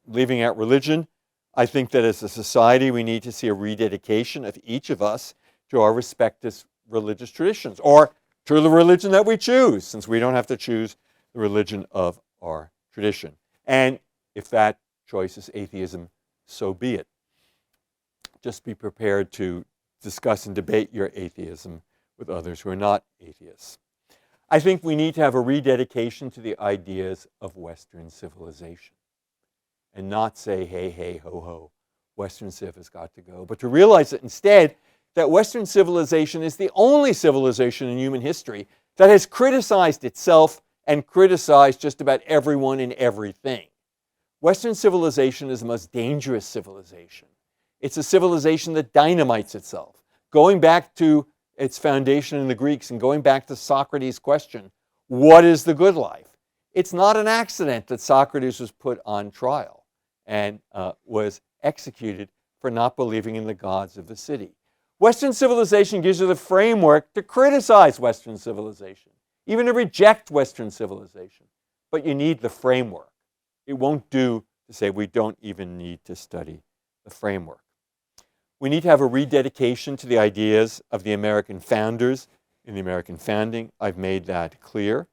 leaving out religion, I think that as a society we need to see a rededication of each of us to our respective religious traditions, or to the religion that we choose, since we don't have to choose the religion of our tradition. And if that choice is atheism, so be it. Just be prepared to discuss and debate your atheism with others who are not atheists. I think we need to have a rededication to the ideas of Western civilization and not say, hey, hey, ho, ho, Western civ has got to go, but to realize that instead that Western civilization is the only civilization in human history that has criticized itself and criticized just about everyone and everything. Western civilization is the most dangerous civilization. It's a civilization that dynamites itself. Going back to its foundation in the Greeks and going back to Socrates' question, what is the good life? It's not an accident that Socrates was put on trial and was executed for not believing in the gods of the city. Western civilization gives you the framework to criticize Western civilization, even to reject Western civilization. But you need the framework. It won't do to say we don't even need to study the framework. We need to have a rededication to the ideas of the American founders in the American founding. I've made that clear.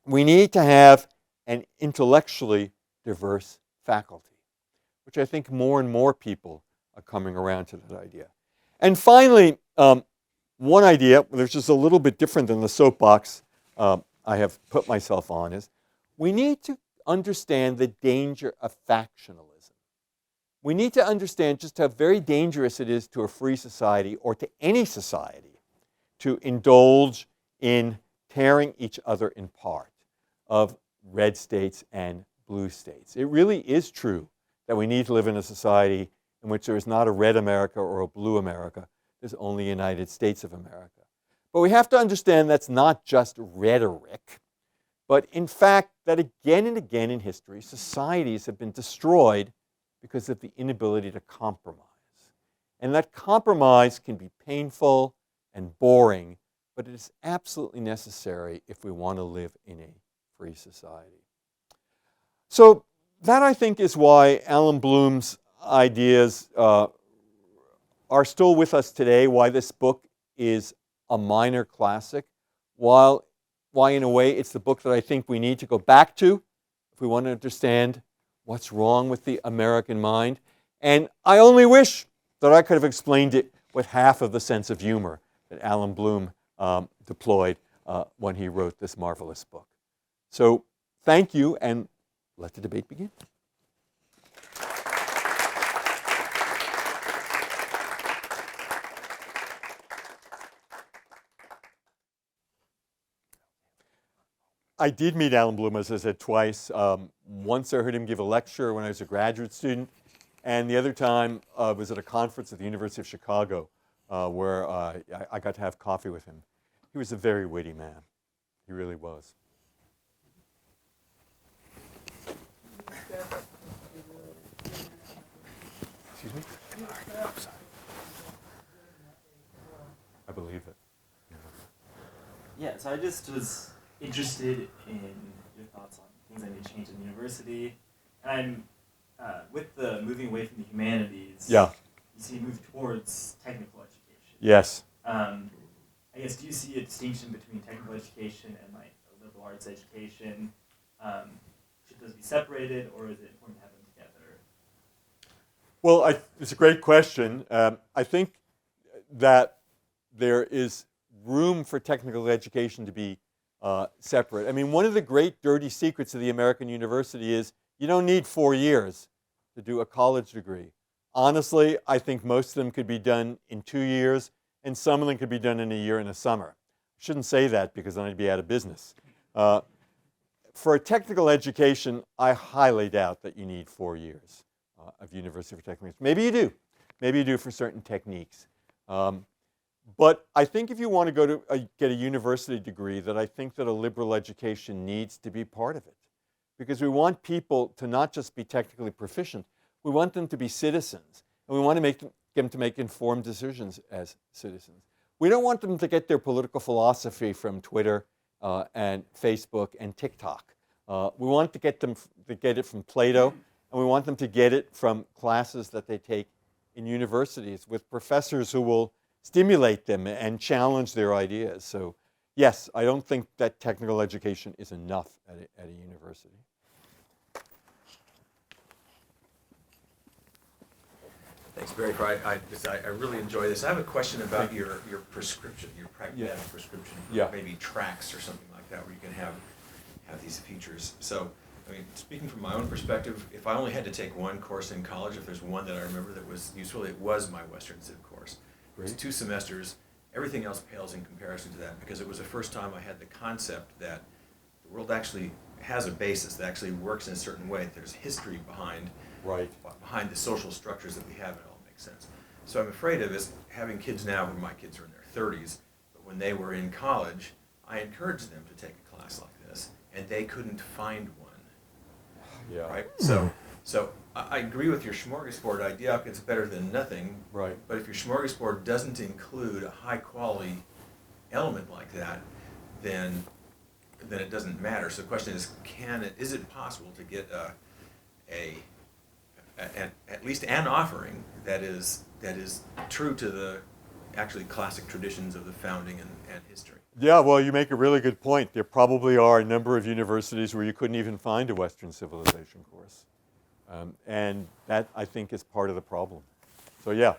We need to have an intellectually diverse faculty, which I think more and more people are coming around to that idea. And finally, one idea, which is a little bit different than the soapbox I have put myself on, is we need to understand the danger of factionalism. We need to understand just how very dangerous it is to a free society or to any society to indulge in tearing each other in part of red states and blue states. It really is true that we need to live in a society in which there is not a red America or a blue America. There's only the United States of America. But we have to understand that's not just rhetoric, but in fact that again and again in history, societies have been destroyed because of the inability to compromise. And that compromise can be painful and boring, but it is absolutely necessary if we want to live in a free society. So that, I think, is why Alan Bloom's ideas are still with us today, why this book is a minor classic, why in a way it's the book that I think we need to go back to if we want to understand what's wrong with the American mind. And I only wish that I could have explained it with half of the sense of humor that Alan Bloom deployed when he wrote this marvelous book. So thank you, and let the debate begin. I did meet Alan Bloom, as I said, twice. Once I heard him give a lecture when I was a graduate student, and the other time was at a conference at the University of Chicago where I got to have coffee with him. He was a very witty man. He really was. Excuse me? I believe it. Yeah, so I just was interested in your thoughts on things that need to change in the university. And I'm, with the moving away from the humanities, Yeah. you see a move towards technical education. Yes. I guess, do you see a distinction between technical education and like a liberal arts education? Should those be separated, or is it important to have them together? Well, it's a great question. I think that there is room for technical education to be separate. I mean, one of the great dirty secrets of the American university is you don't need 4 years to do a college degree. Honestly, I think most of them could be done in 2 years, and some of them could be done in a year and a summer. I shouldn't say that because then I'd be out of business. For a technical education, I highly doubt that you need 4 years of University for Technical Education. Maybe you do. Maybe you do for certain techniques. But I think if you want to go to get a university degree, that I think that a liberal education needs to be part of it. Because we want people to not just be technically proficient, we want them to be citizens. And we want to make them to make informed decisions as citizens. We don't want them to get their political philosophy from Twitter and Facebook and TikTok. We want to get them to get it from Plato, and we want them to get it from classes that they take in universities with professors who will stimulate them and challenge their ideas. So yes, I don't think that technical education is enough at a university. Thanks, Barry. I really enjoy this. I have a question about your prescription, your pragmatic prescription for maybe tracks or something like that, where you can have these features. So, I mean, speaking from my own perspective, if I only had to take one course in college, if there's one that I remember that was useful, it was my Western Civ course. It was 2 semesters. Everything else pales in comparison to that, because it was the first time I had the concept that the world actually has a basis, that actually works in a certain way. There's history behind the social structures that we have. It all makes sense. So I'm afraid of is having kids now, when my kids are in their 30s, but when they were in college, I encouraged them to take a class like this, and they couldn't find one. Yeah. Right. So I agree with your smorgasbord idea. It's better than nothing. Right. But if your smorgasbord doesn't include a high quality element like that, then it doesn't matter. So the question is, is it possible to get at least an offering that is true to the actually classic traditions of the founding and history? Yeah, well, you make a really good point. There probably are a number of universities where you couldn't even find a Western civilization course. And that, I think, is part of the problem. So yeah,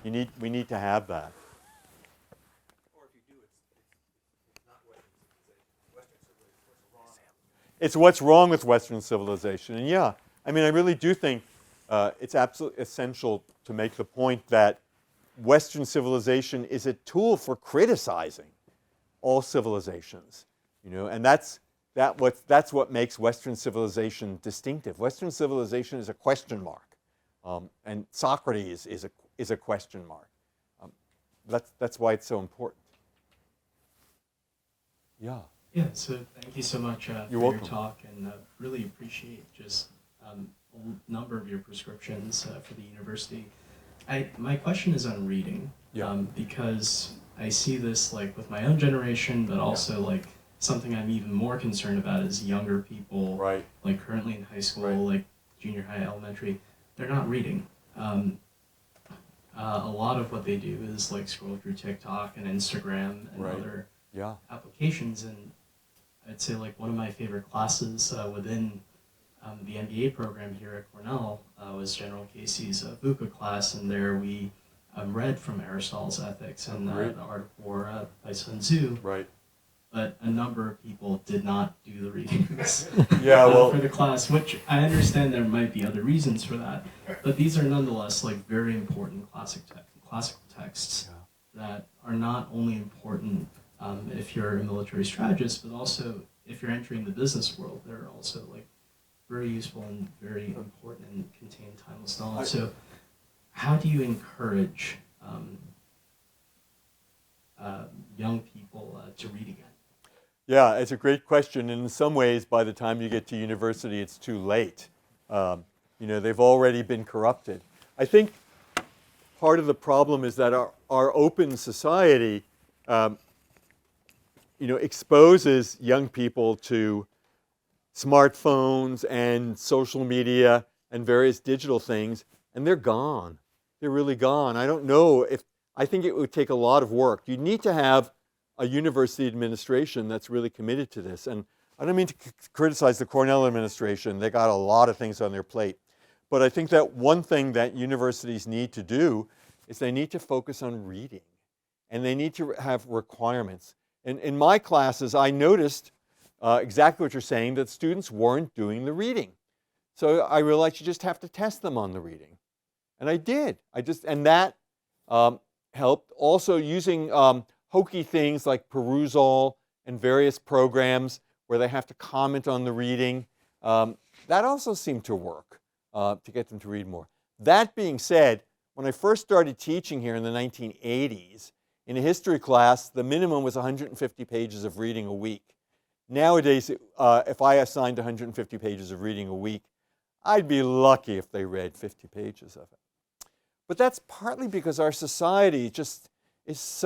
we need to have that. Or if you do, it's not Western civilization. Western civilization is what's wrong. It's what's wrong with Western civilization. And yeah, I mean, I really do think it's absolutely essential to make the point that Western civilization is a tool for criticizing all civilizations, and that's what makes Western civilization distinctive. Western civilization is a question mark, and Socrates is a question mark. That's why it's so important. Yeah. Yeah, so thank you so much for welcome. your talk, and really appreciate just a number of your prescriptions for the university. My question is on reading, because I see this like with my own generation, but also like something I'm even more concerned about is younger people, Right. like currently in high school, Right. like junior high, elementary, they're not reading. A lot of what they do is like scroll through TikTok and Instagram and Right. other Yeah. applications, and I'd say like one of my favorite classes within the MBA program here at Cornell was General Casey's VUCA class, and there we read from Aristotle's Ethics and Great. The Art of War by Sun Tzu, Right. but a number of people did not do the readings Yeah. Well. for the class, which I understand there might be other reasons for that, but these are nonetheless like very important classical texts that are not only important if you're a military strategist, but also if you're entering the business world. They're also like very useful and very important and contain timeless knowledge. So how do you encourage young people to read again? Yeah, it's a great question. And in some ways, by the time you get to university, it's too late. They've already been corrupted. I think part of the problem is that our open society, exposes young people to smartphones and social media and various digital things, and they're gone. They're really gone. I think it would take a lot of work. You need to have a university administration that's really committed to this. And I don't mean to criticize the Cornell administration. They got a lot of things on their plate. But I think that one thing that universities need to do is they need to focus on reading. And they need to have requirements. In my classes, I noticed exactly what you're saying, that students weren't doing the reading. So I realized you just have to test them on the reading. And I did. And that helped. Also using hokey things like Perusal and various programs where they have to comment on the reading. That also seemed to work to get them to read more. That being said, when I first started teaching here in the 1980s, in a history class, the minimum was 150 pages of reading a week. Nowadays, if I assigned 150 pages of reading a week, I'd be lucky if they read 50 pages of it. But that's partly because our society just is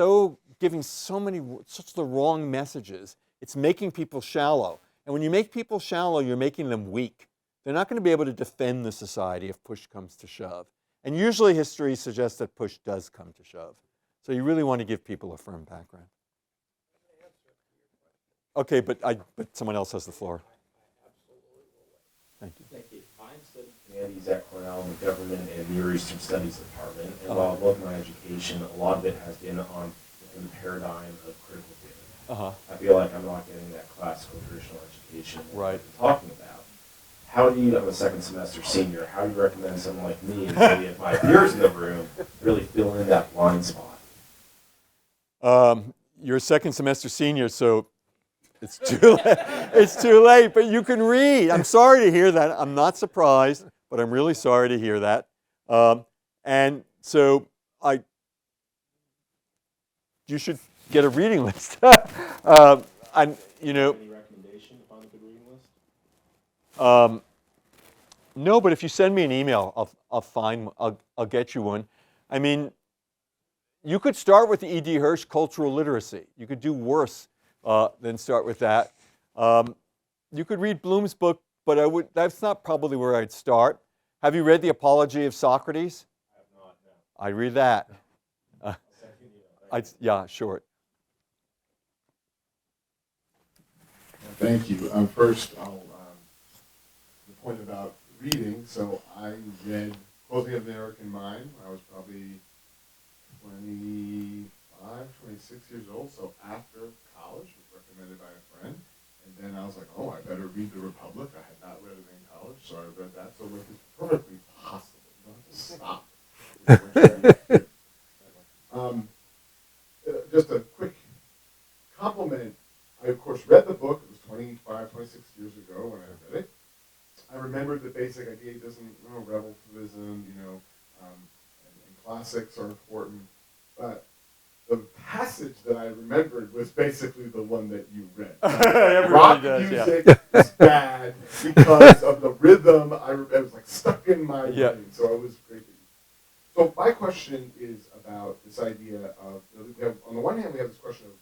giving such the wrong messages. It's making people shallow. And when you make people shallow, you're making them weak. They're not going to be able to defend the society if push comes to shove. And usually history suggests that push does come to shove. So you really want to give people a firm background. Okay, but someone else has the floor. Thank you. Thank you. I studied humanities at Cornell in the Government and Near Eastern Studies Department, and while I love my education, a lot of it has been in the paradigm of critical theory. I feel like I'm not getting that classical traditional education that Right. we're talking about. How do you, I'm a second semester senior, how do you recommend someone like me and many of my peers in the room really fill in that blind spot? You're a second semester senior, so it's too late. It's too late, but you can read. I'm sorry to hear that. I'm not surprised, but I'm really sorry to hear that. And so you should get a reading list. Any recommendation to find a good reading list? No, but if you send me an email, I'll get you one. I mean, you could start with the E.D. Hirsch Cultural Literacy. You could do worse than start with that. You could read Bloom's book, but that's not probably where I'd start. Have you read The Apology of Socrates? I have not, no. I'd read that. I'll send you an email. Yeah, sure. Thank you. First, the point about reading. So I read Closing of the American Mind when I was probably 25, 26 years old. So after college, it was recommended by a friend. And then I was like, oh, I better read The Republic. I had not read it in college, so I read that. So it is perfectly possible. You don't have to stop. Just a quick compliment. I, of course, read the book. It was 25, 26 years ago when I read it. I remembered the basic idea. It doesn't, relativism, and classics are important. But the passage that I remembered was basically the one that you read. Rock music is bad because of the rhythm. It was like stuck in my brain. So it was great. So my question is about this idea of, on the one hand, we have this question of,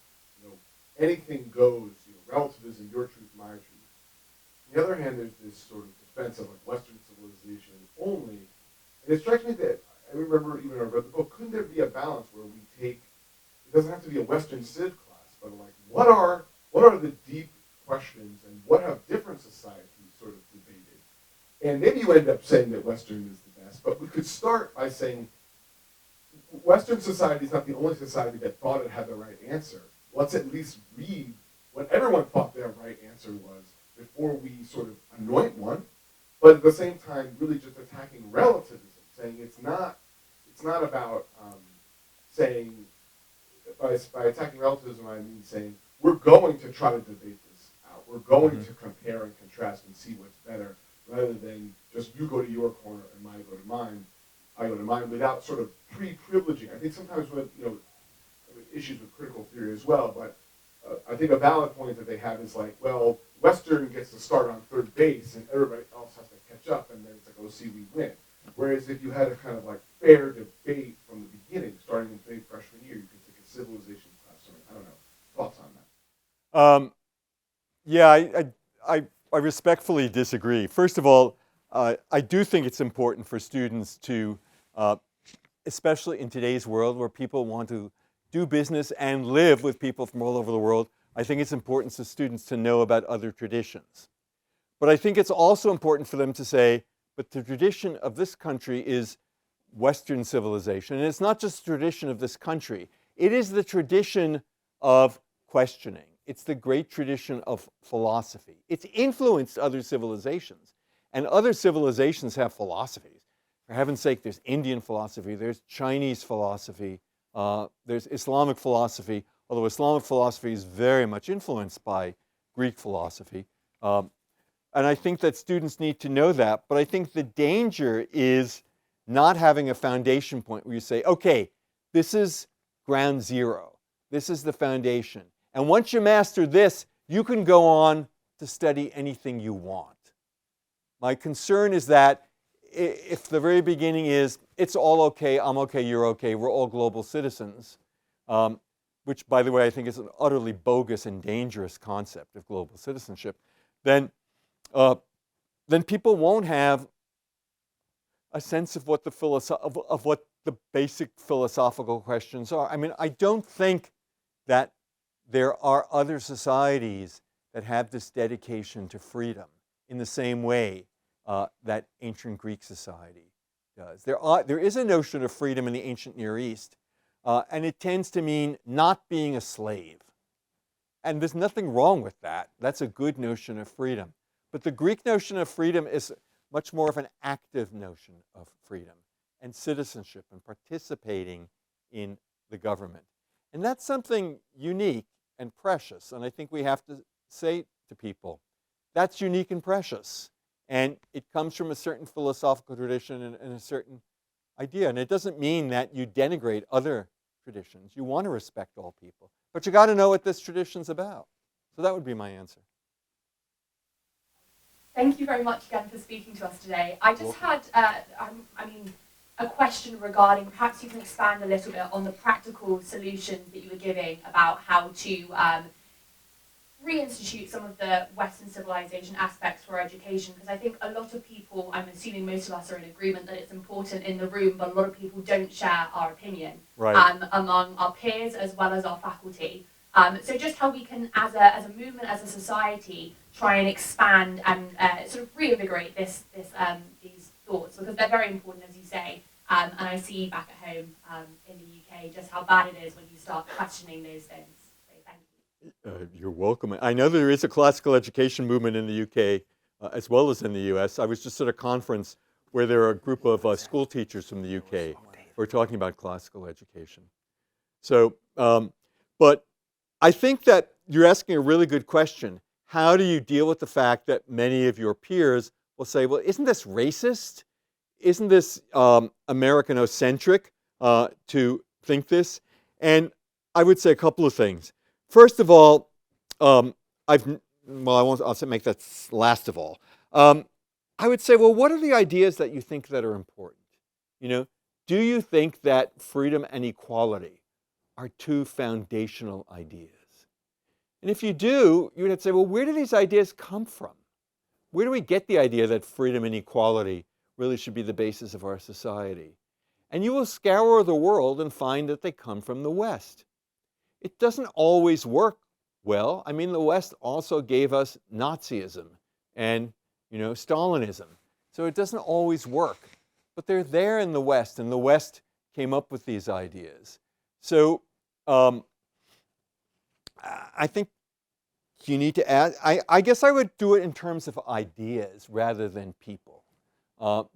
anything goes, relativism, your truth, my truth. On the other hand, there's this sort of defense of like Western civilization only. And it strikes me that, I remember even when I read the book, couldn't there be a balance where we take, it doesn't have to be a Western Civ class, but like, what are the deep questions and what have different societies sort of debated? And maybe you end up saying that Western is the best, but we could start by saying, Western society is not the only society that thought it had the right answer. Let's at least read what everyone thought their right answer was before we sort of anoint one, but at the same time really just attacking relativism, saying it's not about saying, by attacking relativism I mean saying we're going to try to debate this out, we're going to compare and contrast and see what's better, rather than just you go to your corner and I go to mine without sort of pre-privileging. I think sometimes when, issues with critical theory as well, but I think a valid point that they have is like, well, Western gets to start on third base and everybody else has to catch up, and then it's like, oh, see, we win. Whereas if you had a kind of like fair debate from the beginning, starting in maybe freshman year, you could take a civilization class, or I don't know. Thoughts on that? Yeah, I respectfully disagree. First of all, I do think it's important for students to, especially in today's world where people want to do business and live with people from all over the world, I think it's important for students to know about other traditions. But I think it's also important for them to say, but the tradition of this country is Western civilization. And it's not just the tradition of this country. It is the tradition of questioning. It's the great tradition of philosophy. It's influenced other civilizations. And other civilizations have philosophies. For heaven's sake, there's Indian philosophy, there's Chinese philosophy, there's Islamic philosophy, although Islamic philosophy is very much influenced by Greek philosophy. And I think that students need to know that. But I think the danger is not having a foundation point where you say, okay, this is ground zero. This is the foundation. And once you master this, you can go on to study anything you want. My concern is that if the very beginning is, it's all okay, I'm okay, you're okay, we're all global citizens, which, by the way, I think is an utterly bogus and dangerous concept of global citizenship, then people won't have a sense of what the basic philosophical questions are. I mean, I don't think that there are other societies that have this dedication to freedom in the same way that ancient Greek society does. There is a notion of freedom in the ancient Near East, and it tends to mean not being a slave. And there's nothing wrong with that. That's a good notion of freedom. But the Greek notion of freedom is much more of an active notion of freedom and citizenship and participating in the government. And that's something unique and precious. And I think we have to say to people, that's unique and precious. And it comes from a certain philosophical tradition and a certain idea. And it doesn't mean that you denigrate other traditions. You want to respect all people. But you got to know what this tradition's about. So that would be my answer. Thank you very much again for speaking to us today. I just had, a question regarding, perhaps you can expand a little bit on the practical solutions that you were giving about how to reinstitute some of the Western civilization aspects for education, because I think a lot of people, I'm assuming most of us are in agreement that it's important in the room, but a lot of people don't share our opinion among our peers as well as our faculty. So just how we can, as a movement, as a society, try and expand and sort of reinvigorate these thoughts, because they're very important, as you say. And I see back at home in the UK just how bad it is when you start questioning those things. So thank you. You're welcome. I know there is a classical education movement in the UK as well as in the US. I was just at a conference where there are a group of school teachers from the UK who are talking about classical education. So, but I think that you're asking a really good question. How do you deal with the fact that many of your peers will say, well, isn't this racist? Isn't this Americanocentric to think this? And I would say a couple of things. First of all, I'll make that last of all. I would say, well, what are the ideas that you think that are important? You know, do you think that freedom and equality are two foundational ideas? And if you do, you would say, well, where do these ideas come from? Where do we get the idea that freedom and equality really should be the basis of our society? And you will scour the world and find that they come from the West. It doesn't always work well. I mean, the West also gave us Nazism and, Stalinism. So it doesn't always work. But they're there in the West, and the West came up with these ideas. So I think you need to add, I guess I would do it in terms of ideas rather than people.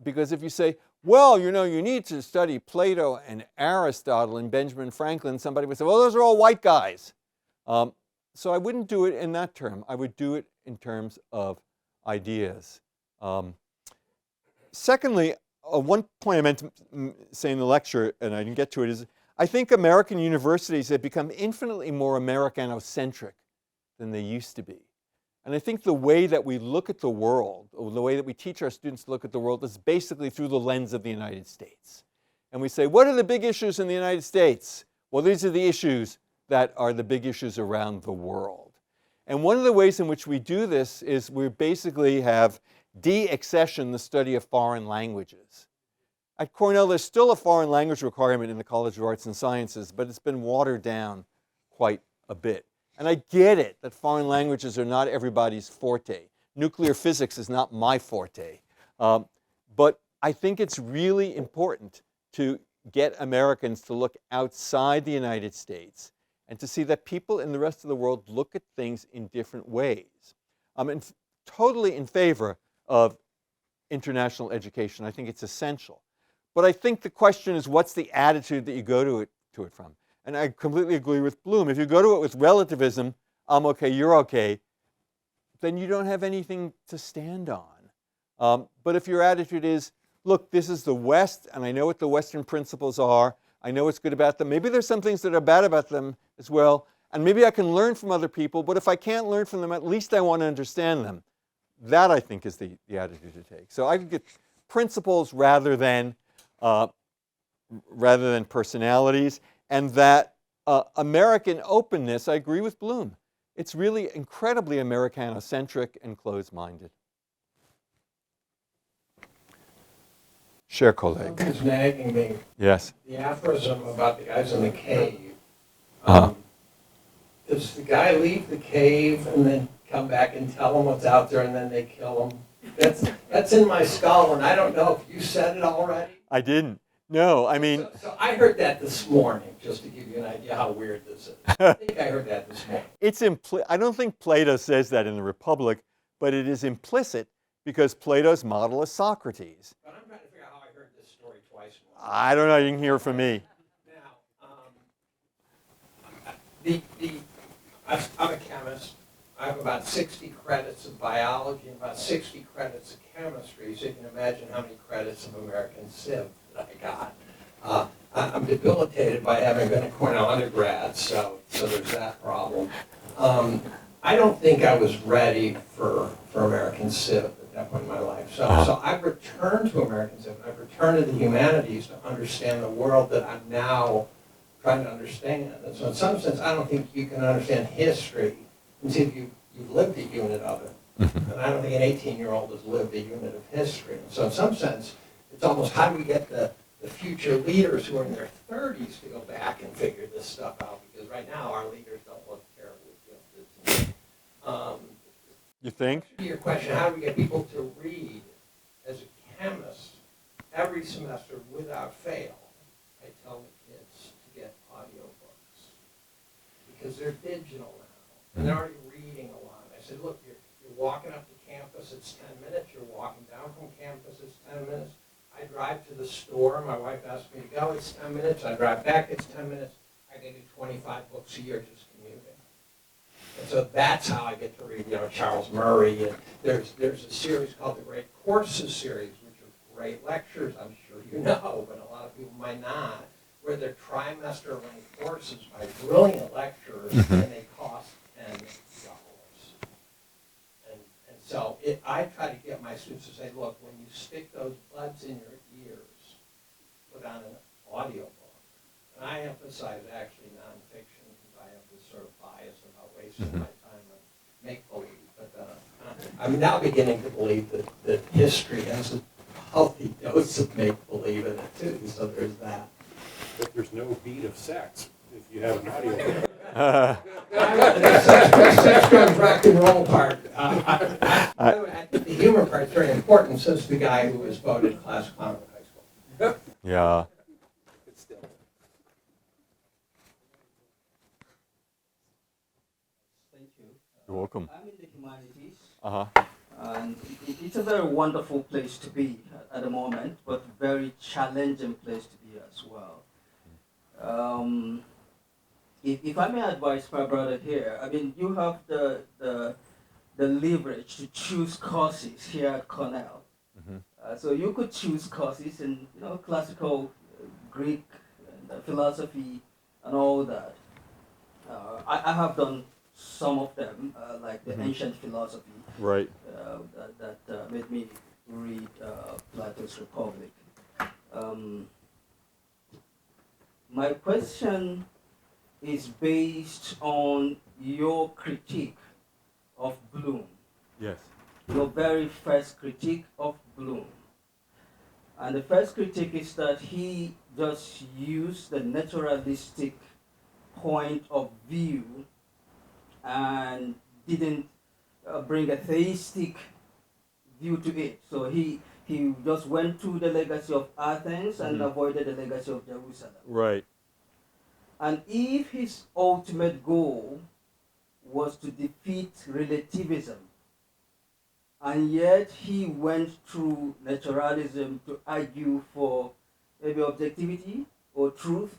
Because if you say, well, you need to study Plato and Aristotle and Benjamin Franklin, somebody would say, well, those are all white guys. So I wouldn't do it in that term. I would do it in terms of ideas. Secondly, one point I meant to say in the lecture, and I didn't get to it, is I think American universities have become infinitely more Americanocentric than they used to be. And I think the way that we look at the world, or the way that we teach our students to look at the world, is basically through the lens of the United States. And we say, what are the big issues in the United States? Well, these are the issues that are the big issues around the world. And one of the ways in which we do this is we basically have de-accession the study of foreign languages. At Cornell, there's still a foreign language requirement in the College of Arts and Sciences, but it's been watered down quite a bit. And I get it that foreign languages are not everybody's forte. Nuclear physics is not my forte. But I think it's really important to get Americans to look outside the United States and to see that people in the rest of the world look at things in different ways. I'm totally in favor of international education. I think it's essential. But I think the question is, what's the attitude that you go to it from? And I completely agree with Bloom. If you go to it with relativism, I'm okay, you're okay, then you don't have anything to stand on. But if your attitude is, look, this is the West, and I know what the Western principles are, I know what's good about them, maybe there's some things that are bad about them as well, and maybe I can learn from other people, but if I can't learn from them, at least I want to understand them. That, I think, is the attitude to take. So I could get principles rather than personalities. And that American openness, I agree with Bloom. It's really incredibly Americanocentric and closed-minded. Cher colleague. Something's nagging me. Yes. The aphorism about the guys in the cave. Does the guy leave the cave and then come back and tell them what's out there and then they kill him? That's in my skull, and I don't know if you said it already. I didn't. No, I mean... So I heard that this morning, just to give you an idea how weird this is. I think I heard that this morning. I don't think Plato says that in the Republic, but it is implicit because Plato's model is Socrates. But I'm trying to figure out how I heard this story twice. I don't know, you can hear it from me. Now, I'm a chemist. I have about 60 credits of biology and about 60 credits of chemistry, so you can imagine how many credits of American Civ that I got. I'm debilitated by having been a Cornell undergrad, so there's that problem. I don't think I was ready for American Civ at the at that point in my life. So I've returned to American Civ. I've returned to the humanities to understand the world that I'm now trying to understand. And so in some sense, I don't think you can understand history until you've lived a unit of it. And I don't think an 18-year-old has lived a unit of history. And so in some sense, it's almost how do we get the future leaders who are in their 30s to go back and figure this stuff out? Because right now, our leaders don't look terribly gifted. You think? To your question, how do we get people to read as a chemist every semester without fail? I tell the kids to get audiobooks because they're digital now and they're already reading a lot. I said, look, you're walking up to campus, it's 10 minutes. You're walking down from campus, it's 10 minutes. I drive to the store, my wife asks me to go, it's 10 minutes. I drive back, it's 10 minutes. I can do 25 books a year just commuting. And so that's how I get to read, Charles Murray. And there's a series called the Great Courses series, which are great lectures, I'm sure you know, but a lot of people might not, where they're trimester-length courses by brilliant lecturers, and they cost $10. And so I try to get my students to say, look, when you stick those buds in your ears, put on an audiobook. And I emphasize actually nonfiction because I have this sort of bias about wasting my time on make-believe. But I'm now beginning to believe that history has a healthy dose of make-believe in it too, so there's that. But there's no beat of sex if you have an audiobook. The sex, drugs, rock and roll part. I think the humor part is very important, says the guy who was voted class clown in high school. Yeah. Thank you. You're welcome. I'm in the humanities. Uh-huh. And it's a very wonderful place to be at the moment, but very challenging place to be as well. If I may advise my brother here, I mean, you have the leverage to choose courses here at Cornell. So you could choose courses in classical Greek and philosophy and all that. I have done some of them, like the ancient philosophy. Right. That made me read Plato's Republic. My question is based on your critique of Bloom. Yes. Your very first critique of Bloom. And the first critique is that he just used the naturalistic point of view and didn't bring a theistic view to it. So he just went to the legacy of Athens and avoided the legacy of Jerusalem. Right. And if his ultimate goal was to defeat relativism, and yet he went through naturalism to argue for maybe objectivity or truth,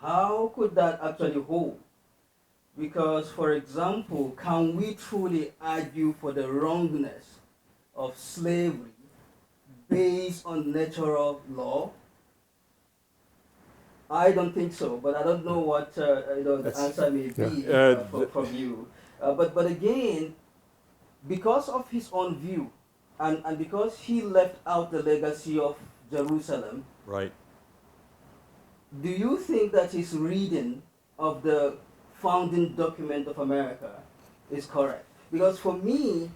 how could that actually hold? Because, for example, can we truly argue for the wrongness of slavery based on natural law? I don't think so, but I don't know what the answer may be from you. But again, because of his own view, and because he left out the legacy of Jerusalem, Right. do you think that his reading of the founding document of America is correct? Because for me,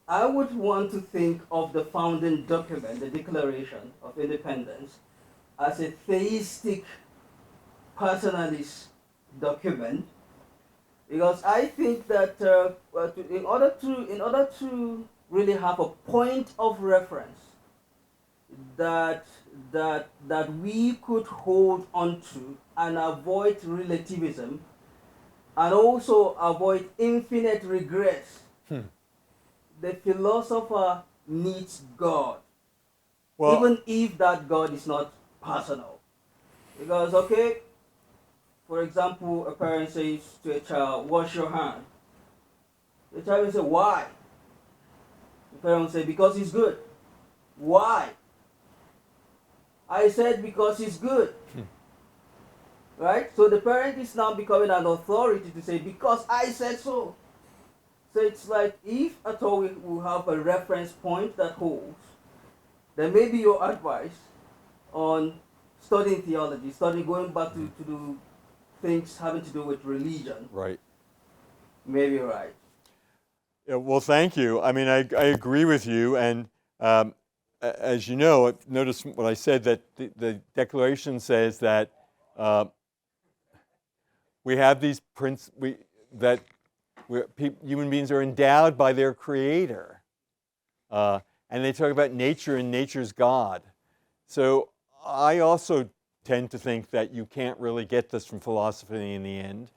I would want to think of the founding document, the Declaration of Independence, as a theistic, personalist document, because I think that in order to really have a point of reference that we could hold on to and avoid relativism, and also avoid infinite regrets, the philosopher needs God, even if that God is not personal. Because, okay, for example, a parent says to a child, wash your hand. The child will say, why? The parent will say, because it's good. Why? I said because it's good. Right? So the parent is now becoming an authority to say, because I said so. So it's like if at all we have a reference point that holds, then maybe your advice on studying theology, going back to do things having to do with religion, Right. may be right. Yeah, well, thank you. I mean, I agree with you. And as you know, notice what I said, that the Declaration says that we have these human beings are endowed by their Creator. And they talk about nature and nature's God. So I also tend to think that you can't really get this from philosophy in the end.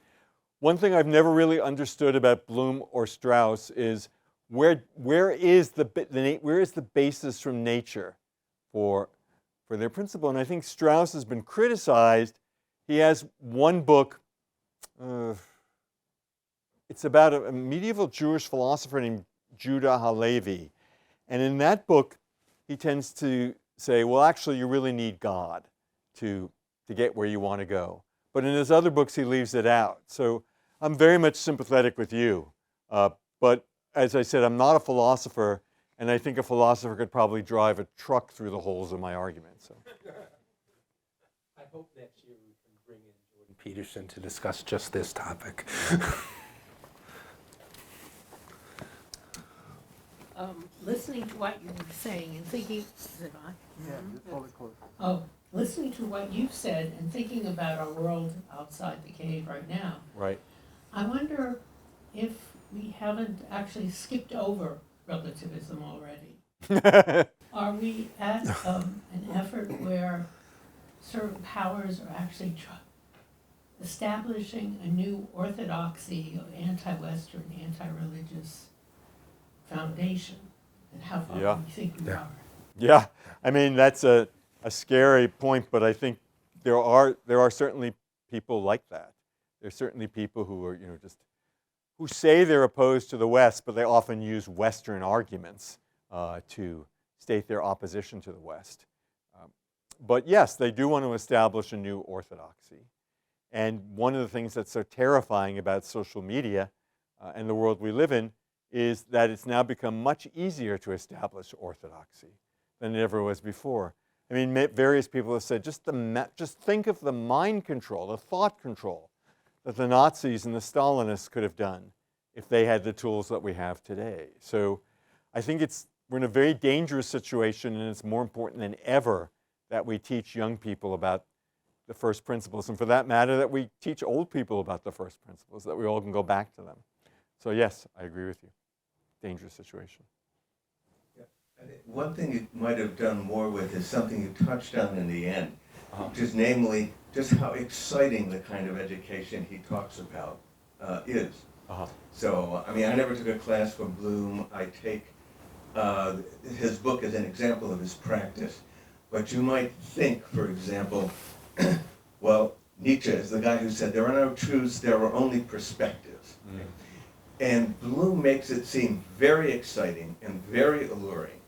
One thing I've never really understood about Bloom or Strauss is where is the basis from nature for their principle? And I think Strauss has been criticized. He has one book. It's about a medieval Jewish philosopher named Judah Halevi. And in that book, he tends to say, well, actually, you really need God to get where you want to go. But in his other books, he leaves it out. So I'm very much sympathetic with you. But as I said, I'm not a philosopher, and I think a philosopher could probably drive a truck through the holes of my argument. So. I hope next year we can bring in Jordan Peterson to discuss just this topic. Listening to what you were saying and thinking, is it on? Yeah, you're totally close. Oh, listening to what you've said and thinking about our world outside the cave right now, Right. I wonder if we haven't actually skipped over relativism already. Are we at an effort where certain powers are actually establishing a new orthodoxy of anti-Western, anti-religious foundation, and how far do you think we are? Yeah, I mean, that's a scary point, but I think there are certainly people like that. There's certainly people who are, who say they're opposed to the West, but they often use Western arguments to state their opposition to the West. But yes, they do want to establish a new orthodoxy. And one of the things that's so terrifying about social media and the world we live in is that it's now become much easier to establish orthodoxy than it ever was before. I mean, various people have said, just think of the mind control, the thought control that the Nazis and the Stalinists could have done if they had the tools that we have today. So I think we're in a very dangerous situation, and it's more important than ever that we teach young people about the first principles, and for that matter, that we teach old people about the first principles, that we all can go back to them. So yes, I agree with you. Dangerous situation. Yeah. One thing you might have done more with is something you touched on in the end, which is namely just how exciting the kind of education he talks about is. So, I mean, I never took a class from Bloom. I take his book as an example of his practice. But you might think, for example, well, Nietzsche is the guy who said, there are no truths, there are only perspectives. Mm. And Bloom makes it seem very exciting and very alluring.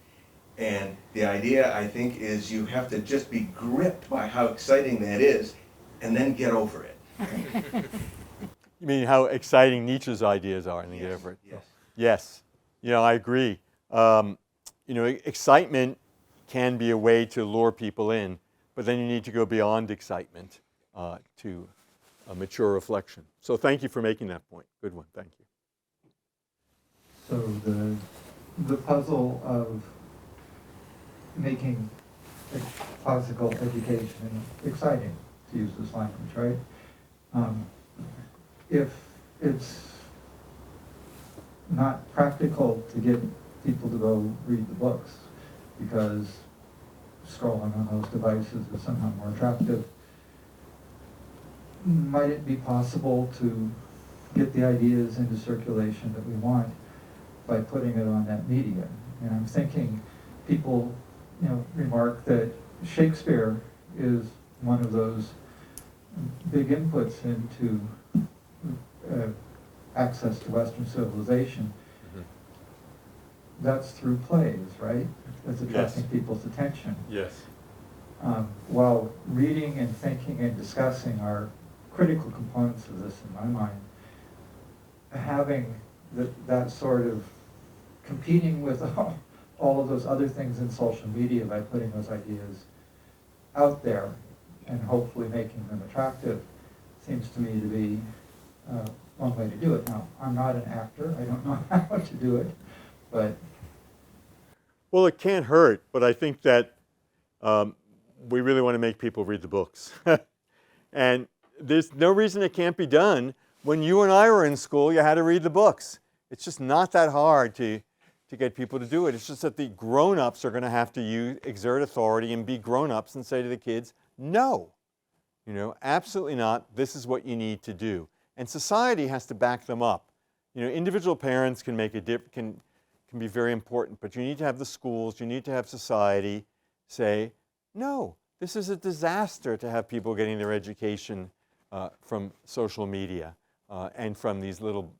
And the idea, I think, is you have to just be gripped by how exciting that is and then get over it. You mean how exciting Nietzsche's ideas are and then get over it? Yes. Yes. I agree. Excitement can be a way to lure people in, but then you need to go beyond excitement to a mature reflection. So thank you for making that point. Good one. Thank you. So the puzzle of making classical education exciting, to use this language, right? If it's not practical to get people to go read the books because scrolling on those devices is somehow more attractive, might it be possible to get the ideas into circulation that we want by putting it on that media? And I'm thinking people, remark that Shakespeare is one of those big inputs into access to Western civilization. Mm-hmm. That's through plays, right? That's attracting people's attention. Yes. While reading and thinking and discussing are critical components of this in my mind, having that sort of competing with all of those other things in social media by putting those ideas out there and hopefully making them attractive seems to me to be one way to do it. Now, I'm not an actor. I don't know how to do it, but... Well, it can't hurt, but I think that we really want to make people read the books. And there's no reason it can't be done. When you and I were in school, you had to read the books. It's just not that hard to get people to do it. It's just that the grown-ups are going to have to exert authority and be grown-ups and say to the kids, no, absolutely not. This is what you need to do. And society has to back them up. Individual parents can make can be very important, but you need to have the schools, you need to have society say, no, this is a disaster to have people getting their education from social media and from these little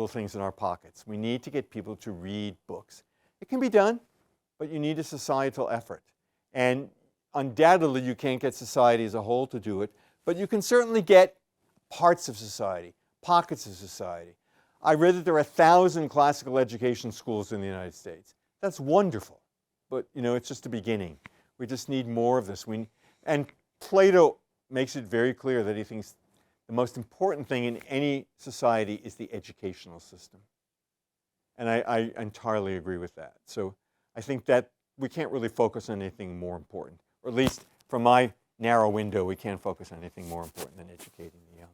things in our pockets. We need to get people to read books. It can be done, but you need a societal effort. And undoubtedly, you can't get society as a whole to do it, but you can certainly get parts of society, pockets of society. I read that there are 1,000 classical education schools in the United States. That's wonderful, but it's just the beginning. We just need more of this. And Plato makes it very clear that he thinks the most important thing in any society is the educational system. And I entirely agree with that. So I think that we can't really focus on anything more important, or at least from my narrow window, we can't focus on anything more important than educating the young.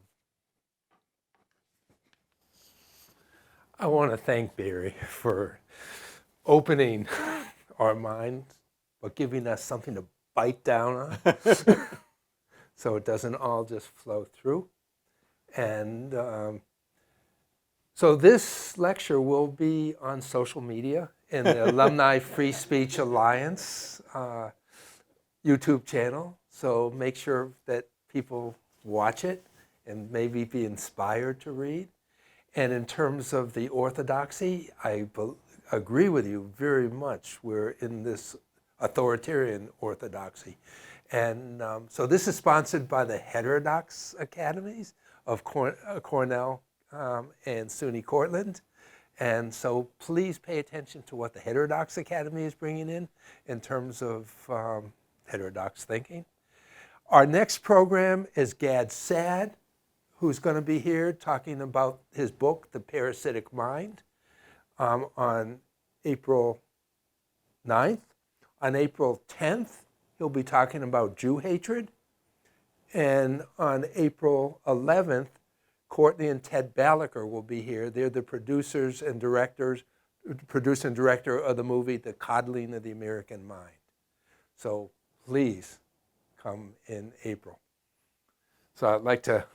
I want to thank Barry for opening our minds, but giving us something to bite down on so it doesn't all just flow through. And so this lecture will be on social media in the Alumni Free Speech Alliance YouTube channel. So make sure that people watch it and maybe be inspired to read. And in terms of the orthodoxy, I agree with you very much. We're in this authoritarian orthodoxy. And so this is sponsored by the Heterodox Academies of Cornell and SUNY Cortland. And so please pay attention to what the Heterodox Academy is bringing in terms of heterodox thinking. Our next program is Gad Saad, who's going to be here talking about his book, The Parasitic Mind, on April 9th. On April 10th, he'll be talking about Jew hatred. And on April 11th, Courtney and Ted Balaker will be here. They're the producer and director of the movie, The Coddling of the American Mind. So please come in April. So I'd like to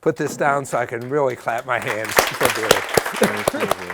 put this down so I can really clap my hands for Barry.